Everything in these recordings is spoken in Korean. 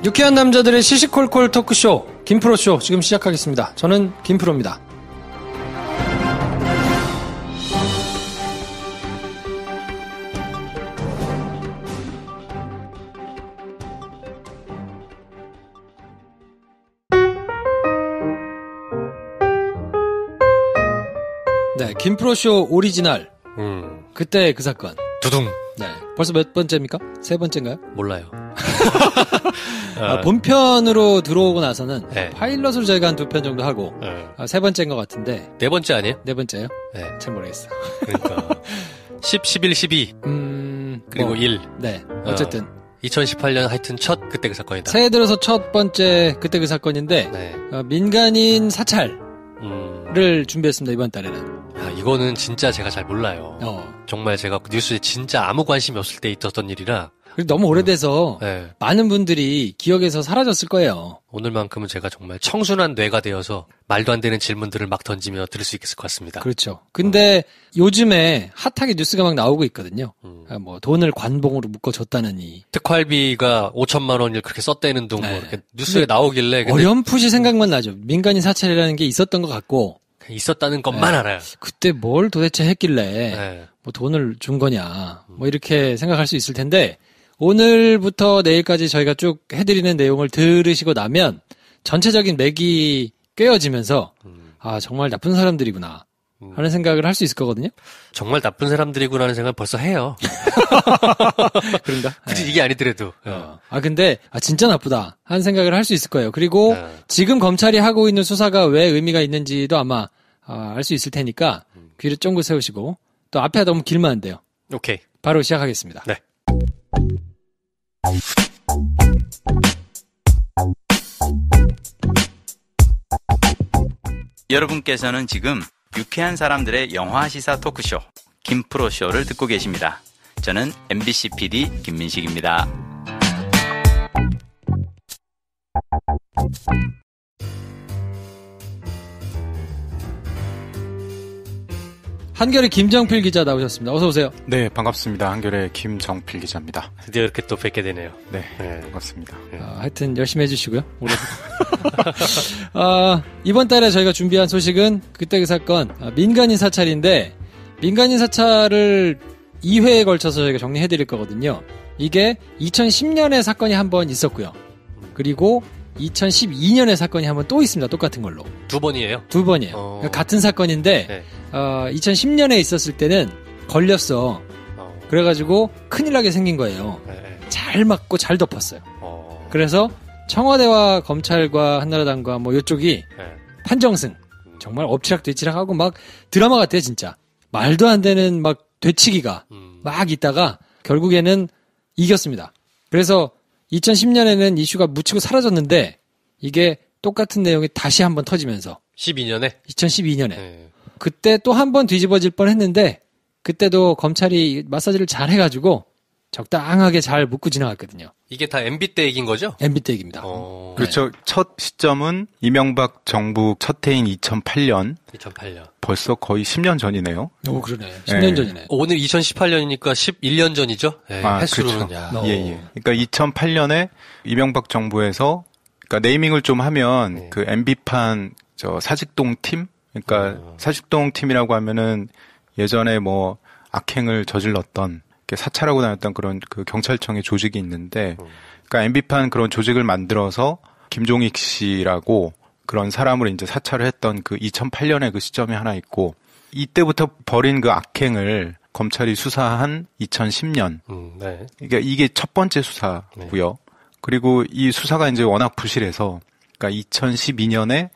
유쾌한 남자들의 시시콜콜 토크쇼 김프로쇼 지금 시작하겠습니다. 저는 김프로입니다. 네, 김프로쇼 오리지널. 그때 그 사건. 두둥. 네, 벌써 몇 번째입니까? 세 번째인가요? 몰라요. 본편으로 들어오고 나서는 네. 파일럿으로 저희가 한 2편 정도 하고 세 번째인 것 같은데. 네 번째 아니에요? 네 번째요? 네. 잘 모르겠어요. 그러니까 10, 11, 12 그리고 1. 네, 어쨌든 2018년 하여튼 첫 그때 그 사건이다. 새해 들어서 첫 번째 그때 그 사건인데 네. 민간인 사찰을 준비했습니다. 이번 달에는. 이거는 진짜 제가 잘 몰라요. 정말 제가 뉴스에 진짜 아무 관심이 없을 때 있었던 일이라. 그리고 너무 오래돼서 네. 많은 분들이 기억에서 사라졌을 거예요. 오늘만큼은 제가 정말 청순한 뇌가 되어서 말도 안 되는 질문들을 막 던지며 들을 수 있을 것 같습니다. 그렇죠. 근데 요즘에 핫하게 뉴스가 막 나오고 있거든요. 뭐 돈을 관봉으로 묶어줬다느니. 특활비가 5천만 원을 그렇게 썼다는 둥, 뭐 이렇게 뉴스에 나오길래. 어렴풋이 생각만 나죠. 민간인 사찰이라는 게 있었던 것 같고. 있었다는 것만 알아요. 그때 뭘 도대체 했길래 네. 뭐 돈을 준 거냐. 뭐 이렇게 생각할 수 있을 텐데 오늘부터 내일까지 저희가 쭉 해드리는 내용을 들으시고 나면 전체적인 맥이 꿰어지면서 아 정말 나쁜 사람들이구나 하는 생각을 할 수 있을 거거든요. 정말 나쁜 사람들이구나 하는 생각을 벌써 해요. 그런가? 굳이 이게 아니더라도. 근데 진짜 나쁘다 하는 생각을 할 수 있을 거예요. 그리고 지금 검찰이 하고 있는 수사가 왜 의미가 있는지도 아마 알 수 있을 테니까 귀를 쫑긋 세우시고 또 앞에 너무 길면 안 돼요. 오케이. 바로 시작하겠습니다. 네. 여러분께서는 지금 유쾌한 사람들의 영화 시사 토크쇼 김프로쇼를 듣고 계십니다. 저는 MBC PD 김민식입니다. 한겨레 김정필 기자 나오셨습니다. 어서 오세요. 네, 반갑습니다. 한겨레 김정필 기자입니다. 드디어 이렇게 또 뵙게 되네요. 네, 반갑습니다. 하여튼 열심히 해주시고요. 이번 달에 저희가 준비한 소식은 그때 그 사건 민간인 사찰인데 민간인 사찰을 2회에 걸쳐서 저희가 정리해드릴 거거든요. 이게 2010년에 사건이 한 번 있었고요. 그리고 2012년에 사건이 한 번 또 있습니다. 똑같은 걸로. 두 번이에요? 두 번이에요. 그러니까 같은 사건인데 네. 2010년에 있었을 때는 걸렸어. 그래가지고 큰일 나게 생긴 거예요. 네. 잘 막고 잘 덮었어요. 그래서 청와대와 검찰과 한나라당과 뭐 이쪽이 판정승 정말 엎치락뒤치락하고 막 드라마 같아요 진짜. 말도 안 되는 막 되치기가 막 있다가 결국에는 이겼습니다. 그래서 2010년에는 이슈가 묻히고 사라졌는데 이게 똑같은 내용이 다시 한번 터지면서 2012년에 그때 또 한 번 뒤집어질 뻔했는데 그때도 검찰이 마사지를 잘 해가지고 적당하게 잘 묶고 지나갔거든요. 이게 다 MB 때 얘기인 거죠? MB 때 얘기입니다. 그렇죠. 첫 시점은 이명박 정부 첫 해인 2008년. 벌써 거의 10년 전이네요. 오, 그러네. 10년 전이네. 오늘 2018년이니까 11년 전이죠? 횟수로는. 그렇죠. 예. 그러니까 2008년에 이명박 정부에서 그러니까 네이밍을 좀 하면 그 MB판 사직동 팀? 그러니까 사직동 팀이라고 하면은 예전에 뭐 악행을 저질렀던 사찰하고 다녔던 그런 그 경찰청의 조직이 있는데, 그러니까 MB판 그런 조직을 만들어서 김종익 씨라고 그런 사람을 이제 사찰을 했던 그 2008년에 그 시점이 하나 있고, 이때부터 벌인 그 악행을 검찰이 수사한 2010년. 그러니까 이게 첫 번째 수사고요. 그리고 이 수사가 이제 워낙 부실해서, 그러니까 2012년에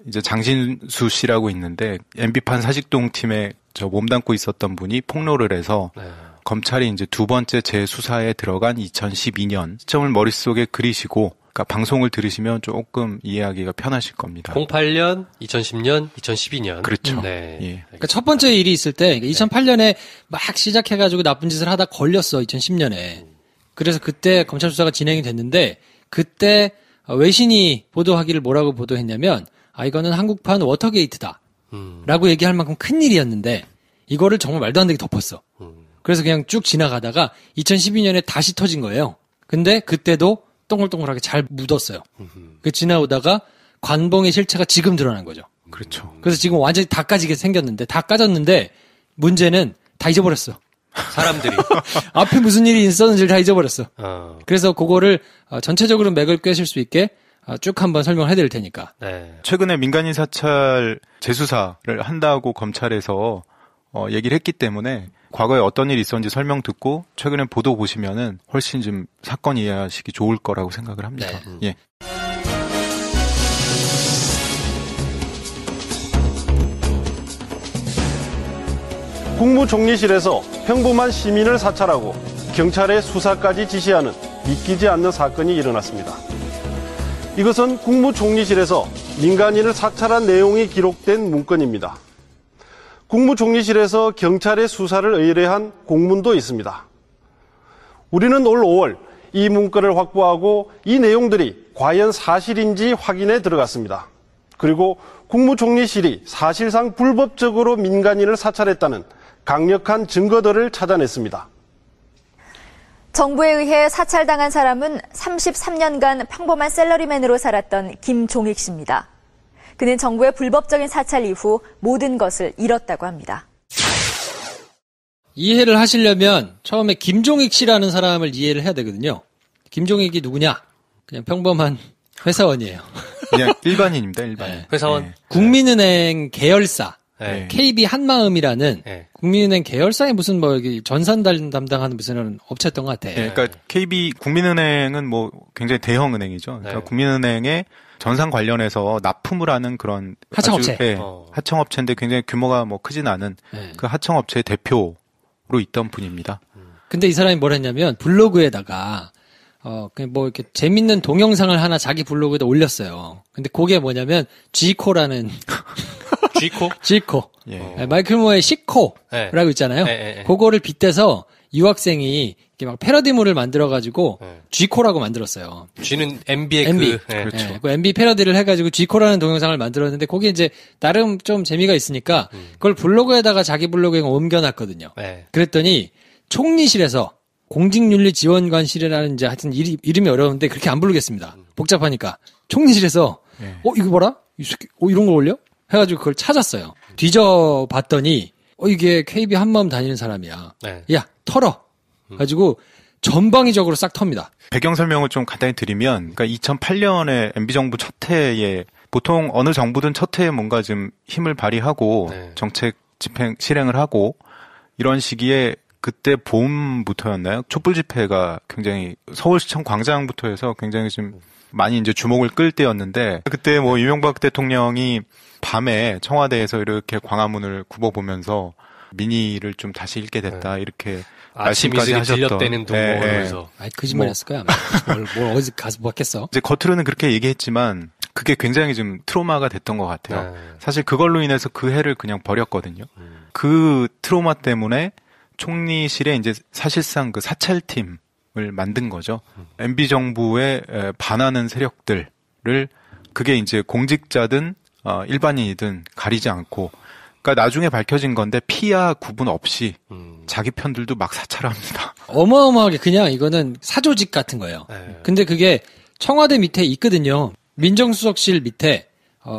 이제 장신수 씨라고 있는데 MB판 사직동 팀에 몸담고 있었던 분이 폭로를 해서. 검찰이 이제 두 번째 재수사에 들어간 2012년 시점을 머릿속에 그리시고, 그러니까 방송을 들으시면 조금 이해하기가 편하실 겁니다. 08년, 2010년, 2012년. 그렇죠. 네. 예. 그러니까 첫 번째 일이 있을 때 2008년에 막 시작해가지고 나쁜 짓을 하다 걸렸어 2010년에. 그래서 그때 검찰 수사가 진행이 됐는데 그때 외신이 보도하기를 뭐라고 보도했냐면 이거는 한국판 워터게이트다 라고 얘기할 만큼 큰 일이었는데 이거를 정말 말도 안 되게 덮었어. 그래서 그냥 쭉 지나가다가 2012년에 다시 터진 거예요. 근데 그때도 동글동글하게 잘 묻었어요. 그 지나오다가 관봉의 실체가 지금 드러난 거죠. 그렇죠. 그래서 지금 완전히 다 까지게 생겼는데, 다 까졌는데, 문제는 다 잊어버렸어. 사람들이. 앞에 무슨 일이 있었는지를 다 잊어버렸어. 그래서 그거를 전체적으로 맥을 꿰실 수 있게 쭉 한번 설명을 해드릴 테니까. 네. 최근에 민간인 사찰 재수사를 한다고 검찰에서 얘기를 했기 때문에 과거에 어떤 일이 있었는지 설명 듣고 최근에 보도 보시면은 훨씬 좀 사건 이해하시기 좋을 거라고 생각을 합니다. 네. 예. 국무총리실에서 평범한 시민을 사찰하고 경찰의 수사까지 지시하는 믿기지 않는 사건이 일어났습니다. 이것은 국무총리실에서 민간인을 사찰한 내용이 기록된 문건입니다. 국무총리실에서 경찰의 수사를 의뢰한 공문도 있습니다. 우리는 올 5월 이 문건을 확보하고 이 내용들이 과연 사실인지 확인에 들어갔습니다. 그리고 국무총리실이 사실상 불법적으로 민간인을 사찰했다는 강력한 증거들을 찾아냈습니다. 정부에 의해 사찰당한 사람은 33년간 평범한 샐러리맨으로 살았던 김종익 씨입니다. 그는 정부의 불법적인 사찰 이후 모든 것을 잃었다고 합니다. 이해를 하시려면 처음에 김종익 씨라는 사람을 이해를 해야 되거든요. 김종익이 누구냐? 그냥 평범한 회사원이에요. 그냥 일반인입니다, 일반인. 네. 회사원. 네. 국민은행 계열사. 네. KB 한마음이라는 네. 국민은행 계열사에 무슨 전산 담당하는 무슨 업체였던 것 같아. 네, 그러니까 KB 국민은행은 뭐 굉장히 대형 은행이죠. 그러니까 네. 국민은행에 전산 관련해서 납품을 하는 그런 하청업체. 아주, 네, 하청업체인데 굉장히 규모가 뭐 크진 않은 네. 그 하청업체의 대표로 있던 분입니다. 근데 이 사람이 뭘 했냐면 블로그에다가 그냥 뭐 이렇게 재밌는 동영상을 하나 자기 블로그에다 올렸어요. 근데 그게 뭐냐면 G코라는 G코. 예. 마이클 모어의 C코라고 네. 있잖아요. 네. 그거를 빗대서 유학생이 이렇게 막 패러디물을 만들어가지고 네. G코라고 만들었어요. G는 MB의 MB. 그렇죠. 그 MB 패러디를 해가지고 G코라는 동영상을 만들었는데 거기에 이제 나름 좀 재미가 있으니까 그걸 블로그에다가 자기 블로그에 옮겨놨거든요. 네. 그랬더니 총리실에서 공직윤리지원관실이라는 이제 하여튼 이름이 어려운데 그렇게 안 부르겠습니다. 복잡하니까 총리실에서 네. 이거 봐라 이 새끼 이런 거 올려? 해가지고 그걸 찾았어요. 뒤져봤더니 이게 KB 한마음 다니는 사람이야. 네. 야 털어. 가지고 전방위적으로 싹 텁니다. 배경 설명을 좀 간단히 드리면, 그러니까 2008년에 MB 정부 첫 해에 보통 어느 정부든 첫 해에 뭔가 좀 힘을 발휘하고 네. 정책 실행을 하고 이런 시기에 그때 봄부터였나요? 촛불 집회가 굉장히 서울시청 광장부터 해서 굉장히 좀 많이 이제 주목을 끌 때였는데 그때 뭐 이명박 대통령이 밤에 청와대에서 이렇게 광화문을 굽어보면서 민의를 좀 다시 읽게 됐다 이렇게 아침 말씀까지 이슬이 하셨던. 들렸다는 둥 네, 그러면서. 거짓말했을 거야. 아마. 뭘 어디 가서 봤겠어? 이제 겉으로는 그렇게 얘기했지만 그게 굉장히 좀 트로마가 됐던 것 같아요. 네. 사실 그걸로 인해서 그 해를 그냥 버렸거든요. 그 트로마 때문에 총리실에 이제 사실상 그 사찰팀을 만든 거죠. MB 정부에 반하는 세력들을 그게 이제 공직자든 일반인이든 가리지 않고 그러니까 나중에 밝혀진 건데 피와 구분 없이 자기 편들도 막 사찰합니다. 어마어마하게 그냥 이거는 사조직 같은 거예요. 네. 근데 그게 청와대 밑에 있거든요. 민정수석실 밑에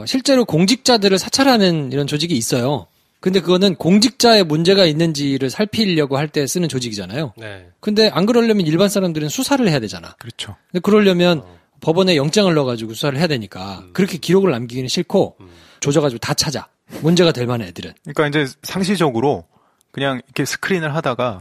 실제로 공직자들을 사찰하는 이런 조직이 있어요. 근데 그거는 공직자의 문제가 있는지를 살피려고 할 때 쓰는 조직이잖아요. 네. 근데 안 그러려면 일반 사람들은 수사를 해야 되잖아. 그렇죠. 근데 그러려면 법원에 영장을 넣어가지고 수사를 해야 되니까 그렇게 기록을 남기기는 싫고 조져가지고 다 찾아. 문제가 될 만한 애들은. 그러니까 이제 상시적으로 그냥 이렇게 스크린을 하다가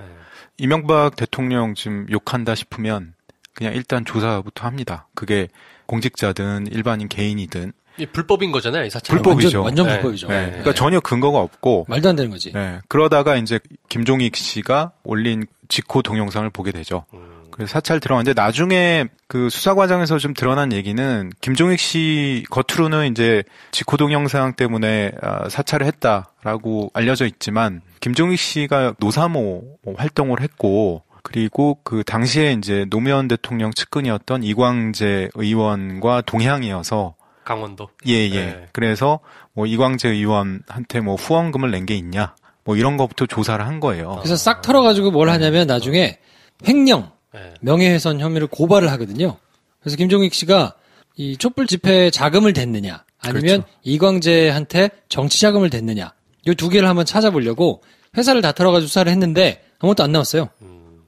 이명박 대통령 지금 욕한다 싶으면 그냥 일단 조사부터 합니다. 그게 공직자든 일반인 개인이든. 이 불법인 거잖아요, 이 사찰. 불법이죠. 완전 네. 불법이죠. 네. 그러니까 전혀 근거가 없고. 말도 안 되는 거지. 네. 그러다가 이제 김종익 씨가 올린 직후 동영상을 보게 되죠. 그래서 사찰 들어갔는데 나중에 그 수사 과정에서 좀 드러난 얘기는 김종익 씨 겉으로는 이제 직후 동영상 때문에 사찰을 했다라고 알려져 있지만 김종익 씨가 노사모 활동을 했고 그리고 그 당시에 이제 노무현 대통령 측근이었던 이광재 의원과 동향이어서 강원도. 예. 네. 그래서 뭐 이광재 의원한테 뭐 후원금을 낸 게 있냐 뭐 이런 것부터 조사를 한 거예요. 그래서 싹 털어가지고 뭘 하냐면 나중에 횡령, 네. 명예훼손 혐의를 고발을 하거든요. 그래서 김종익 씨가 이 촛불 집회에 자금을 댔느냐 아니면 그렇죠. 이광재한테 정치 자금을 댔느냐 이 두 개를 한번 찾아보려고 회사를 다 털어가지고 수사를 했는데 아무것도 안 나왔어요.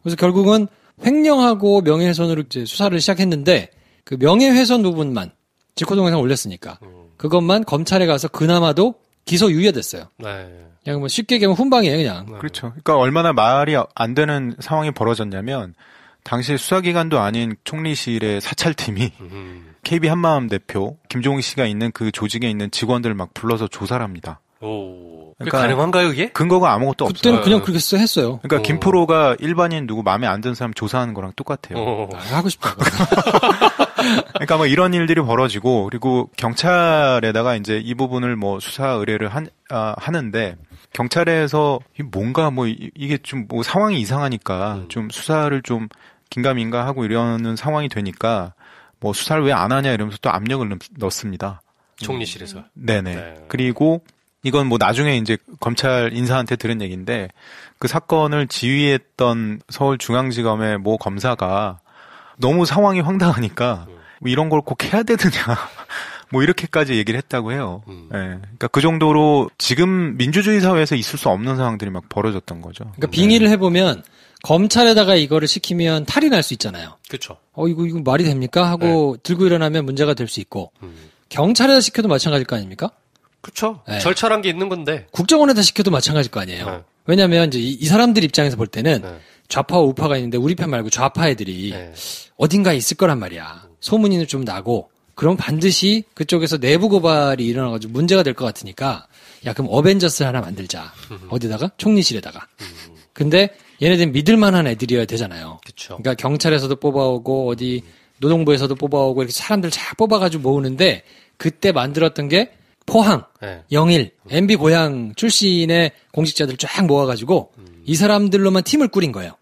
그래서 결국은 횡령하고 명예훼손으로 이제 수사를 시작했는데 그 명예훼손 부분만 직권동영상 올렸으니까 그것만 검찰에 가서 그나마도 기소 유예됐어요. 네. 그냥 뭐 쉽게 얘기하면 훈방이에요, 그냥. 그렇죠. 그러니까 얼마나 말이 안 되는 상황이 벌어졌냐면 당시 수사기관도 아닌 총리실의 사찰팀이 KB 한마음 대표 김종익 씨가 있는 그 조직에 있는 직원들을 막 불러서 조사를 합니다. 오. 그러니까 가능한가요, 이게? 근거가 아무것도 없어요. 그때는 그냥 그렇게 했어요. 그러니까 김프로가 일반인 누구 마음에 안 드는 사람 조사하는 거랑 똑같아요. 하고 싶다. 그러니까 뭐 이런 일들이 벌어지고 그리고 경찰에다가 이제 이 부분을 뭐 수사 의뢰를 하는데 경찰에서 뭔가 뭐 이게 좀 뭐 상황이 이상하니까 좀 수사를 좀 긴가민가 하고 이러는 상황이 되니까 뭐 수사를 왜 안 하냐 이러면서 또 압력을 넣습니다. 총리실에서. 네네. 네. 그리고 이건 뭐 나중에 이제 검찰 인사한테 들은 얘기인데 그 사건을 지휘했던 서울중앙지검의 모 검사가 너무 상황이 황당하니까 뭐 이런 걸 꼭 해야 되느냐 뭐 이렇게까지 얘기를 했다고 해요. 네. 그러니까 그 정도로 지금 민주주의 사회에서 있을 수 없는 상황들이 막 벌어졌던 거죠. 그러니까 빙의를 해보면 검찰에다가 이거를 시키면 탈이 날 수 있잖아요. 그렇죠. 이거 말이 됩니까? 하고 들고 일어나면 문제가 될 수 있고 경찰에다 시켜도 마찬가지일 거 아닙니까? 그렇죠. 네. 절차란 게 있는 건데. 국정원에다 시켜도 마찬가지일 거 아니에요. 네. 왜냐하면 이제 이 사람들 입장에서 볼 때는 좌파와 우파가 있는데 우리 편 말고 좌파 애들이 어딘가에 있을 거란 말이야. 소문이 좀 나고 그럼 반드시 그쪽에서 내부 고발이 일어나가지고 문제가 될 것 같으니까 야 그럼 어벤져스 하나 만들자. 어디다가? 총리실에다가. 근데 얘네들은 믿을만한 애들이어야 되잖아요. 그쵸. 그러니까 경찰에서도 뽑아오고 어디 노동부에서도 뽑아오고 이렇게 사람들 잘 뽑아가지고 모으는데 그때 만들었던 게 포항, 영일, MB 고향 출신의 공직자들 쫙 모아가지고 이 사람들로만 팀을 꾸린 거예요.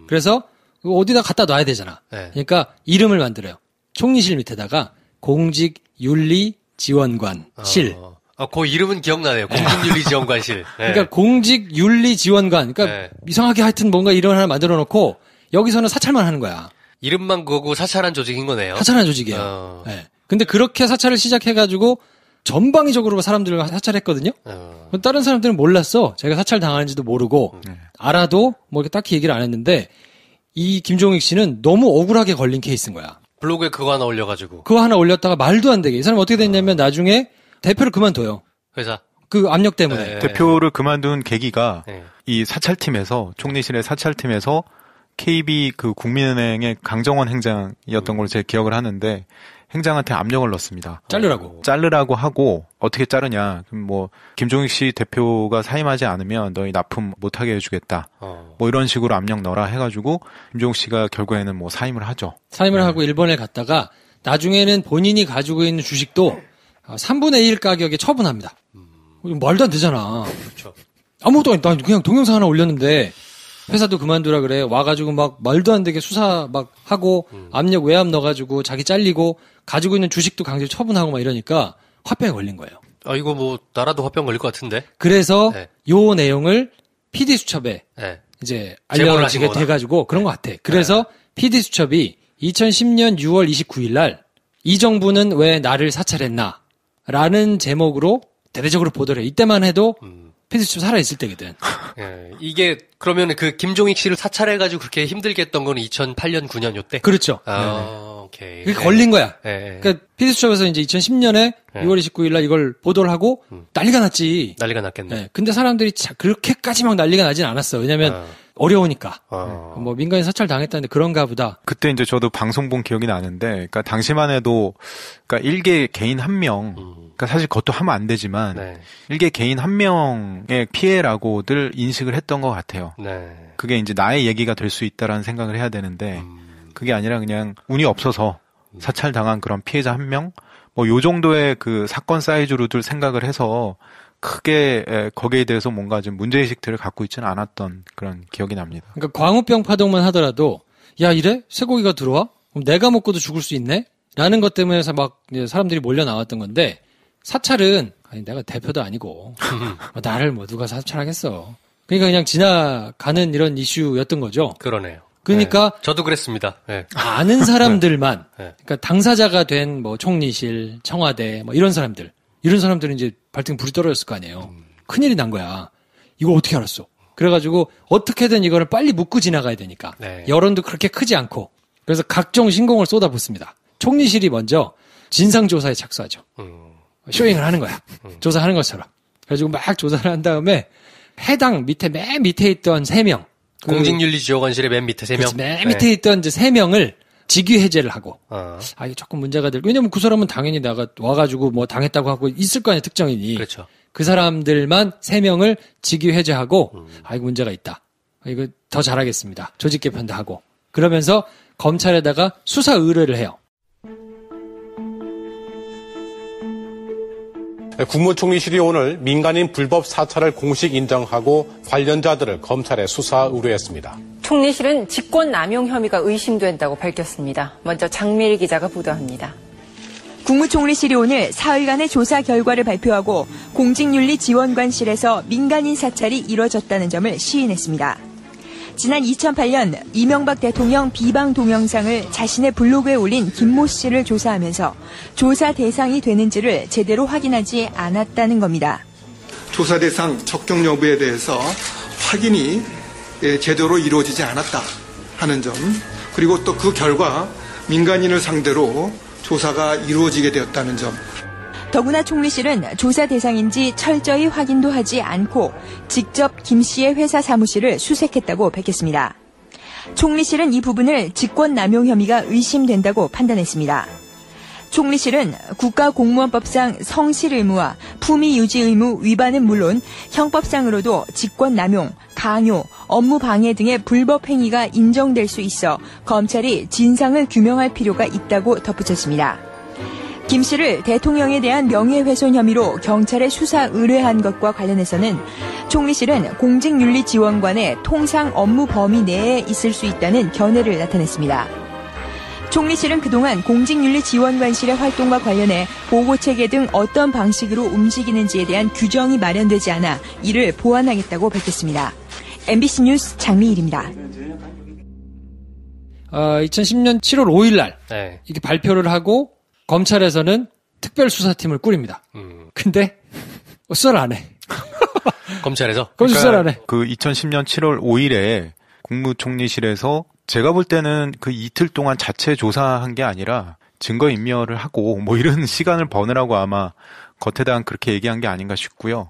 그래서 어디다 갖다 놔야 되잖아. 그러니까 이름을 만들어요. 총리실 밑에다가 공직윤리지원관실. 그 이름은 기억나네요. 공직윤리지원관실. 그러니까 공직윤리지원관. 그러니까 이상하게 하여튼 뭔가 이름 하나 만들어 놓고 여기서는 사찰만 하는 거야. 이름만 그거고 사찰한 조직인 거네요. 사찰한 조직이에요. 네. 근데 그렇게 사찰을 시작해가지고 전방위적으로 사람들을 사찰했거든요. 다른 사람들은 몰랐어. 제가 사찰 당하는지도 모르고 알아도 뭐 이렇게 딱히 얘기를 안 했는데 이 김종익 씨는 너무 억울하게 걸린 케이스인 거야. 블로그에 그거 하나 올려가지고. 그거 하나 올렸다가 말도 안 되게 이 사람이 어떻게 됐냐면 나중에 대표를 그만둬요. 회사. 그 압력 때문에. 대표를 그만둔 계기가 이 사찰팀에서 총리실의 사찰팀에서 KB 그 국민은행의 강정원 행장이었던 걸로 제가 기억을 하는데 행장한테 압력을 넣습니다. 자르라고 하고 어떻게 자르냐. 그럼 뭐 김종익 씨 대표가 사임하지 않으면 너희 납품 못하게 해주겠다. 뭐 이런 식으로 압력 넣어라 해가지고 김종익 씨가 결국에는 뭐 사임을 하죠. 사임을 하고 일본에 갔다가 나중에는 본인이 가지고 있는 주식도 3분의 1 가격에 처분합니다. 말도 안 되잖아. 그렇죠. 아무것도 아니, 나 그냥 동영상 하나 올렸는데 회사도 그만두라 그래. 와가지고 막 말도 안 되게 수사 막 하고 압력 외압 넣어가지고 자기 잘리고 가지고 있는 주식도 강제로 처분하고 막 이러니까 화병에 걸린 거예요. 이거 뭐 나라도 화병 걸릴 것 같은데. 그래서 요 내용을 PD 수첩에 이제 알려지게 돼가지고 그런 것 같아. 그래서 PD 수첩이 2010년 6월 29일 날 이 정부는 왜 나를 사찰했나 라는 제목으로 대대적으로 보도를 해. 이때만 해도 PD 수첩 살아있을 때거든. 이게 그러면 그 김종익 씨를 사찰해가지고 그렇게 힘들게 했던 거는 2008년 9년 요때? 그렇죠. 오케이. 그게 걸린 거야. 그러니까 PD수첩에서 이제 2010년에 6월 29일 날 이걸 보도를 하고 난리가 났지. 난리가 났겠네. 근데 사람들이 그렇게까지 막 난리가 나진 않았어. 왜냐면 어려우니까. 뭐 민간인 사찰 당했다는데 그런가 보다. 그때 이제 저도 방송 본 기억이 나는데, 그러니까 당시만 해도, 그러니까 일개 개인 한 명, 그러니까 사실 그것도 하면 안 되지만, 일개 개인 한 명의 피해라고들 인식을 했던 것 같아요. 그게 이제 나의 얘기가 될 수 있다라는 생각을 해야 되는데, 그게 아니라 그냥 운이 없어서 사찰 당한 그런 피해자 한 명, 뭐 요 정도의 그 사건 사이즈로들 생각을 해서. 크게 거기에 대해서 뭔가 좀 문제의식들을 갖고 있지는 않았던 그런 기억이 납니다. 그러니까 광우병 파동만 하더라도 야 이래? 쇠고기가 들어와? 그럼 내가 먹고도 죽을 수 있네? 라는 것 때문에 막 사람들이 몰려 나왔던 건데 사찰은 아니 내가 대표도 아니고 나를 뭐 누가 사찰하겠어. 그러니까 그냥 지나가는 이런 이슈였던 거죠. 그러네요. 그러니까 네. 저도 그랬습니다. 네. 아는 사람들만 네. 그러니까 당사자가 된 뭐 총리실, 청와대 뭐 이런 사람들은 이제 발등 불이 떨어졌을 거 아니에요. 큰일이 난 거야. 이걸 어떻게 알았어? 그래가지고 어떻게든 이거를 빨리 묻고 지나가야 되니까 네. 여론도 그렇게 크지 않고 그래서 각종 신공을 쏟아붓습니다. 총리실이 먼저 진상조사에 착수하죠. 쇼잉을 하는 거야. 조사하는 것처럼. 그래가지고 막 조사를 한 다음에 해당 맨 밑에 있던 3명. 공직윤리지원관실의 맨 밑에 3명? 맨 밑에 있던 이제 3명을 직위 해제를 하고. 이게 조금 문제가 왜냐면 그 사람은 당연히 와가지고 뭐 당했다고 하고 있을 거 아니야, 특정인이. 그렇죠. 그 사람들만 3명을 직위 해제하고, 이거 문제가 있다. 이거 더 잘하겠습니다. 조직 개편도 하고. 그러면서 검찰에다가 수사 의뢰를 해요. 국무총리실이 오늘 민간인 불법 사찰을 공식 인정하고 관련자들을 검찰에 수사 의뢰했습니다. 총리실은 직권남용 혐의가 의심된다고 밝혔습니다. 먼저 장미일 기자가 보도합니다. 국무총리실이 오늘 사흘간의 조사 결과를 발표하고 공직윤리지원관실에서 민간인 사찰이 이뤄졌다는 점을 시인했습니다. 지난 2008년 이명박 대통령 비방 동영상을 자신의 블로그에 올린 김모 씨를 조사하면서 조사 대상이 되는지를 제대로 확인하지 않았다는 겁니다. 조사 대상 적격 여부에 대해서 확인이 제대로 이루어지지 않았다 하는 점, 그리고 또 그 결과 민간인을 상대로 조사가 이루어지게 되었다는 점. 더구나 총리실은 조사 대상인지 철저히 확인도 하지 않고 직접 김 씨의 회사 사무실을 수색했다고 밝혔습니다. 총리실은 이 부분을 직권남용 혐의가 의심된다고 판단했습니다. 총리실은 국가공무원법상 성실 의무와 품위 유지 의무 위반은 물론 형법상으로도 직권남용, 강요, 업무 방해 등의 불법 행위가 인정될 수 있어 검찰이 진상을 규명할 필요가 있다고 덧붙였습니다. 김 씨를 대통령에 대한 명예훼손 혐의로 경찰에 수사 의뢰한 것과 관련해서는 총리실은 공직윤리지원관의 통상 업무 범위 내에 있을 수 있다는 견해를 나타냈습니다. 총리실은 그동안 공직윤리지원관실의 활동과 관련해 보고체계 등 어떤 방식으로 움직이는지에 대한 규정이 마련되지 않아 이를 보완하겠다고 밝혔습니다. MBC 뉴스 장미일입니다. 2010년 7월 5일 날 이게 발표를 하고 검찰에서는 특별수사팀을 꾸립니다. 근데 수사를 안 해. 검찰에서? 수사를 안 해. 그 2010년 7월 5일에 국무총리실에서 제가 볼 때는 그 이틀 동안 자체 조사한 게 아니라 증거인멸을 하고 뭐 이런 시간을 버느라고 아마 겉에다 그렇게 얘기한 게 아닌가 싶고요.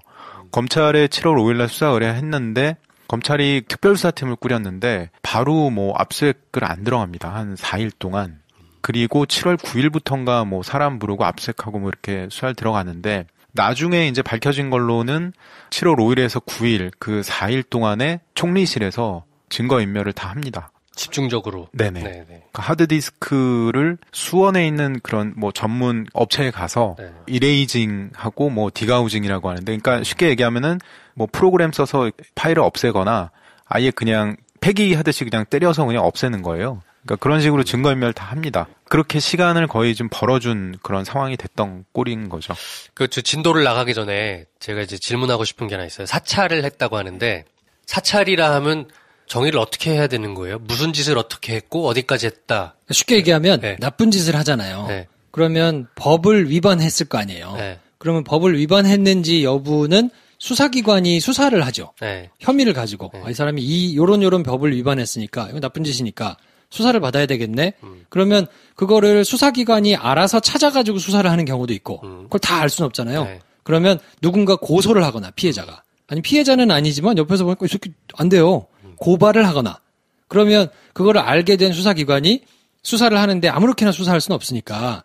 검찰에 7월 5일날 수사 의뢰했는데 검찰이 특별수사팀을 꾸렸는데 바로 뭐 압수수색을 안 들어갑니다. 한 4일 동안. 그리고 7월 9일부터인가 뭐 사람 부르고 압수수색하고 뭐 이렇게 수사를 들어가는데 나중에 이제 밝혀진 걸로는 7월 5일에서 9일 그 4일 동안에 총리실에서 증거인멸을 다 합니다. 집중적으로. 네네. 그 하드디스크를 수원에 있는 그런 뭐 전문 업체에 가서 이레이징하고 뭐 디가우징이라고 하는데, 그러니까 쉽게 얘기하면은 뭐 프로그램 써서 파일을 없애거나 아예 그냥 폐기하듯이 그냥 때려서 그냥 없애는 거예요. 그러니까 그런 식으로 증거인멸 다 합니다. 그렇게 시간을 거의 좀 벌어준 그런 상황이 됐던 꼴인 거죠. 그 진도를 나가기 전에 제가 이제 질문하고 싶은 게 하나 있어요. 사찰을 했다고 하는데 사찰이라 하면 정의를 어떻게 해야 되는 거예요? 무슨 짓을 어떻게 했고 어디까지 했다? 쉽게 얘기하면 나쁜 짓을 하잖아요. 그러면 법을 위반했을 거 아니에요. 그러면 법을 위반했는지 여부는 수사기관이 수사를 하죠. 혐의를 가지고 이 사람이 요런 법을 위반했으니까 이거 나쁜 짓이니까 수사를 받아야 되겠네. 그러면 그거를 수사기관이 알아서 찾아가지고 수사를 하는 경우도 있고 그걸 다 알 수는 없잖아요. 그러면 누군가 고소를 하거나 피해자가 아니 피해자는 아니지만 옆에서 보니까 이 새끼 안 돼요. 고발을 하거나 그러면 그거를 알게 된 수사기관이 수사를 하는데 아무렇게나 수사할 수는 없으니까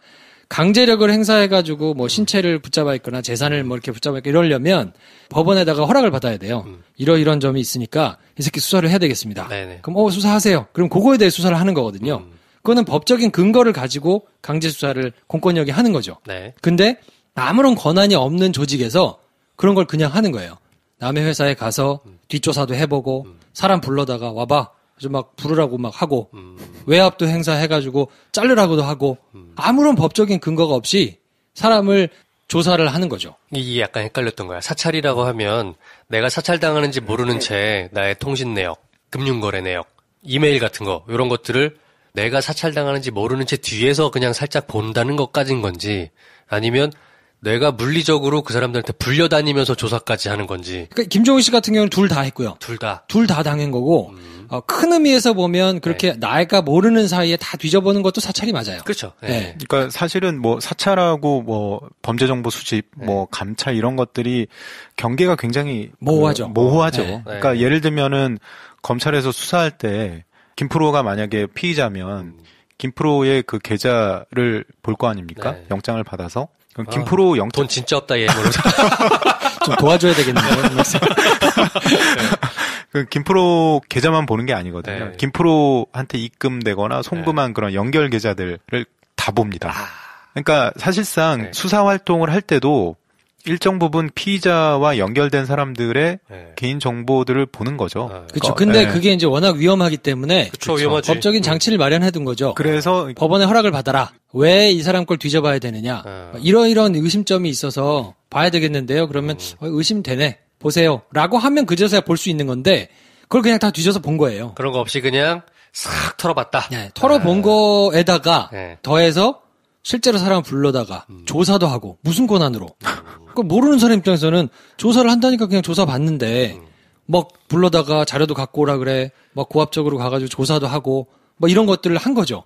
강제력을 행사해가지고 뭐 신체를 붙잡아 있거나 재산을 뭐 이렇게 붙잡아 있거나 이러려면 법원에다가 허락을 받아야 돼요. 이런 점이 있으니까 이 새끼 수사를 해야 되겠습니다. 그럼 수사하세요. 그럼 그거에 대해 수사를 하는 거거든요. 그거는 법적인 근거를 가지고 강제 수사를 공권력이 하는 거죠. 근데 아무런 권한이 없는 조직에서 그런 걸 그냥 하는 거예요. 남의 회사에 가서 뒷조사도 해보고 사람 불러다가 와봐. 그래서 막 부르라고 막 하고 외압도 행사해가지고 자르라고도 하고 아무런 법적인 근거가 없이 사람을 조사를 하는 거죠. 이게 약간 헷갈렸던 거야. 사찰이라고 하면 내가 사찰당하는지 모르는 채 나의 통신 내역, 금융거래 내역 이메일 같은 거 이런 것들을 내가 사찰당하는지 모르는 채 뒤에서 그냥 살짝 본다는 것까진 건지 아니면 내가 물리적으로 그 사람들한테 불려다니면서 조사까지 하는 건지. 그러니까 김종익 씨 같은 경우는 둘 다 했고요. 둘 다 당한 거고 큰 의미에서 보면 그렇게 나이가 모르는 사이에 다 뒤져보는 것도 사찰이 맞아요. 그렇죠. 네. 그러니까 사실은 뭐 사찰하고 뭐 범죄 정보 수집, 뭐 감찰 이런 것들이 경계가 굉장히 모호하죠. 모호하죠. 네. 그러니까 예를 들면은 검찰에서 수사할 때 김프로가 만약에 피의자면 김프로의 그 계좌를 볼 거 아닙니까? 네. 영장을 받아서. 그럼 김프로 영장 돈 진짜 없다 얘 모르. 좀 도와줘야 되겠네요. 그 김프로 계좌만 보는 게 아니거든요. 네. 김프로한테 입금되거나 송금한 그런 연결 계좌들을 다 봅니다. 그러니까 사실상 수사 활동을 할 때도 일정 부분 피의자와 연결된 사람들의 개인 정보들을 보는 거죠. 그렇죠. 근데 그게 이제 워낙 위험하기 때문에 그쵸, 위험하지. 법적인 장치를 마련해 둔 거죠. 그래서 법원의 허락을 받아라. 왜 이 사람 걸 뒤져봐야 되느냐. 이런 의심점이 있어서 봐야 되겠는데요. 그러면 의심되네. 보세요. 라고 하면 그제서야 볼 수 있는 건데 그걸 그냥 다 뒤져서 본 거예요. 그런 거 없이 그냥 싹 털어봤다. 네, 털어본 거에다가 더해서 실제로 사람 불러다가 조사도 하고 무슨 권한으로. 그 모르는 사람 입장에서는 조사를 한다니까 그냥 조사 받는데 막 불러다가 자료도 갖고 오라 그래. 막 고압적으로 가가지고 조사도 하고 뭐 이런 것들을 한 거죠.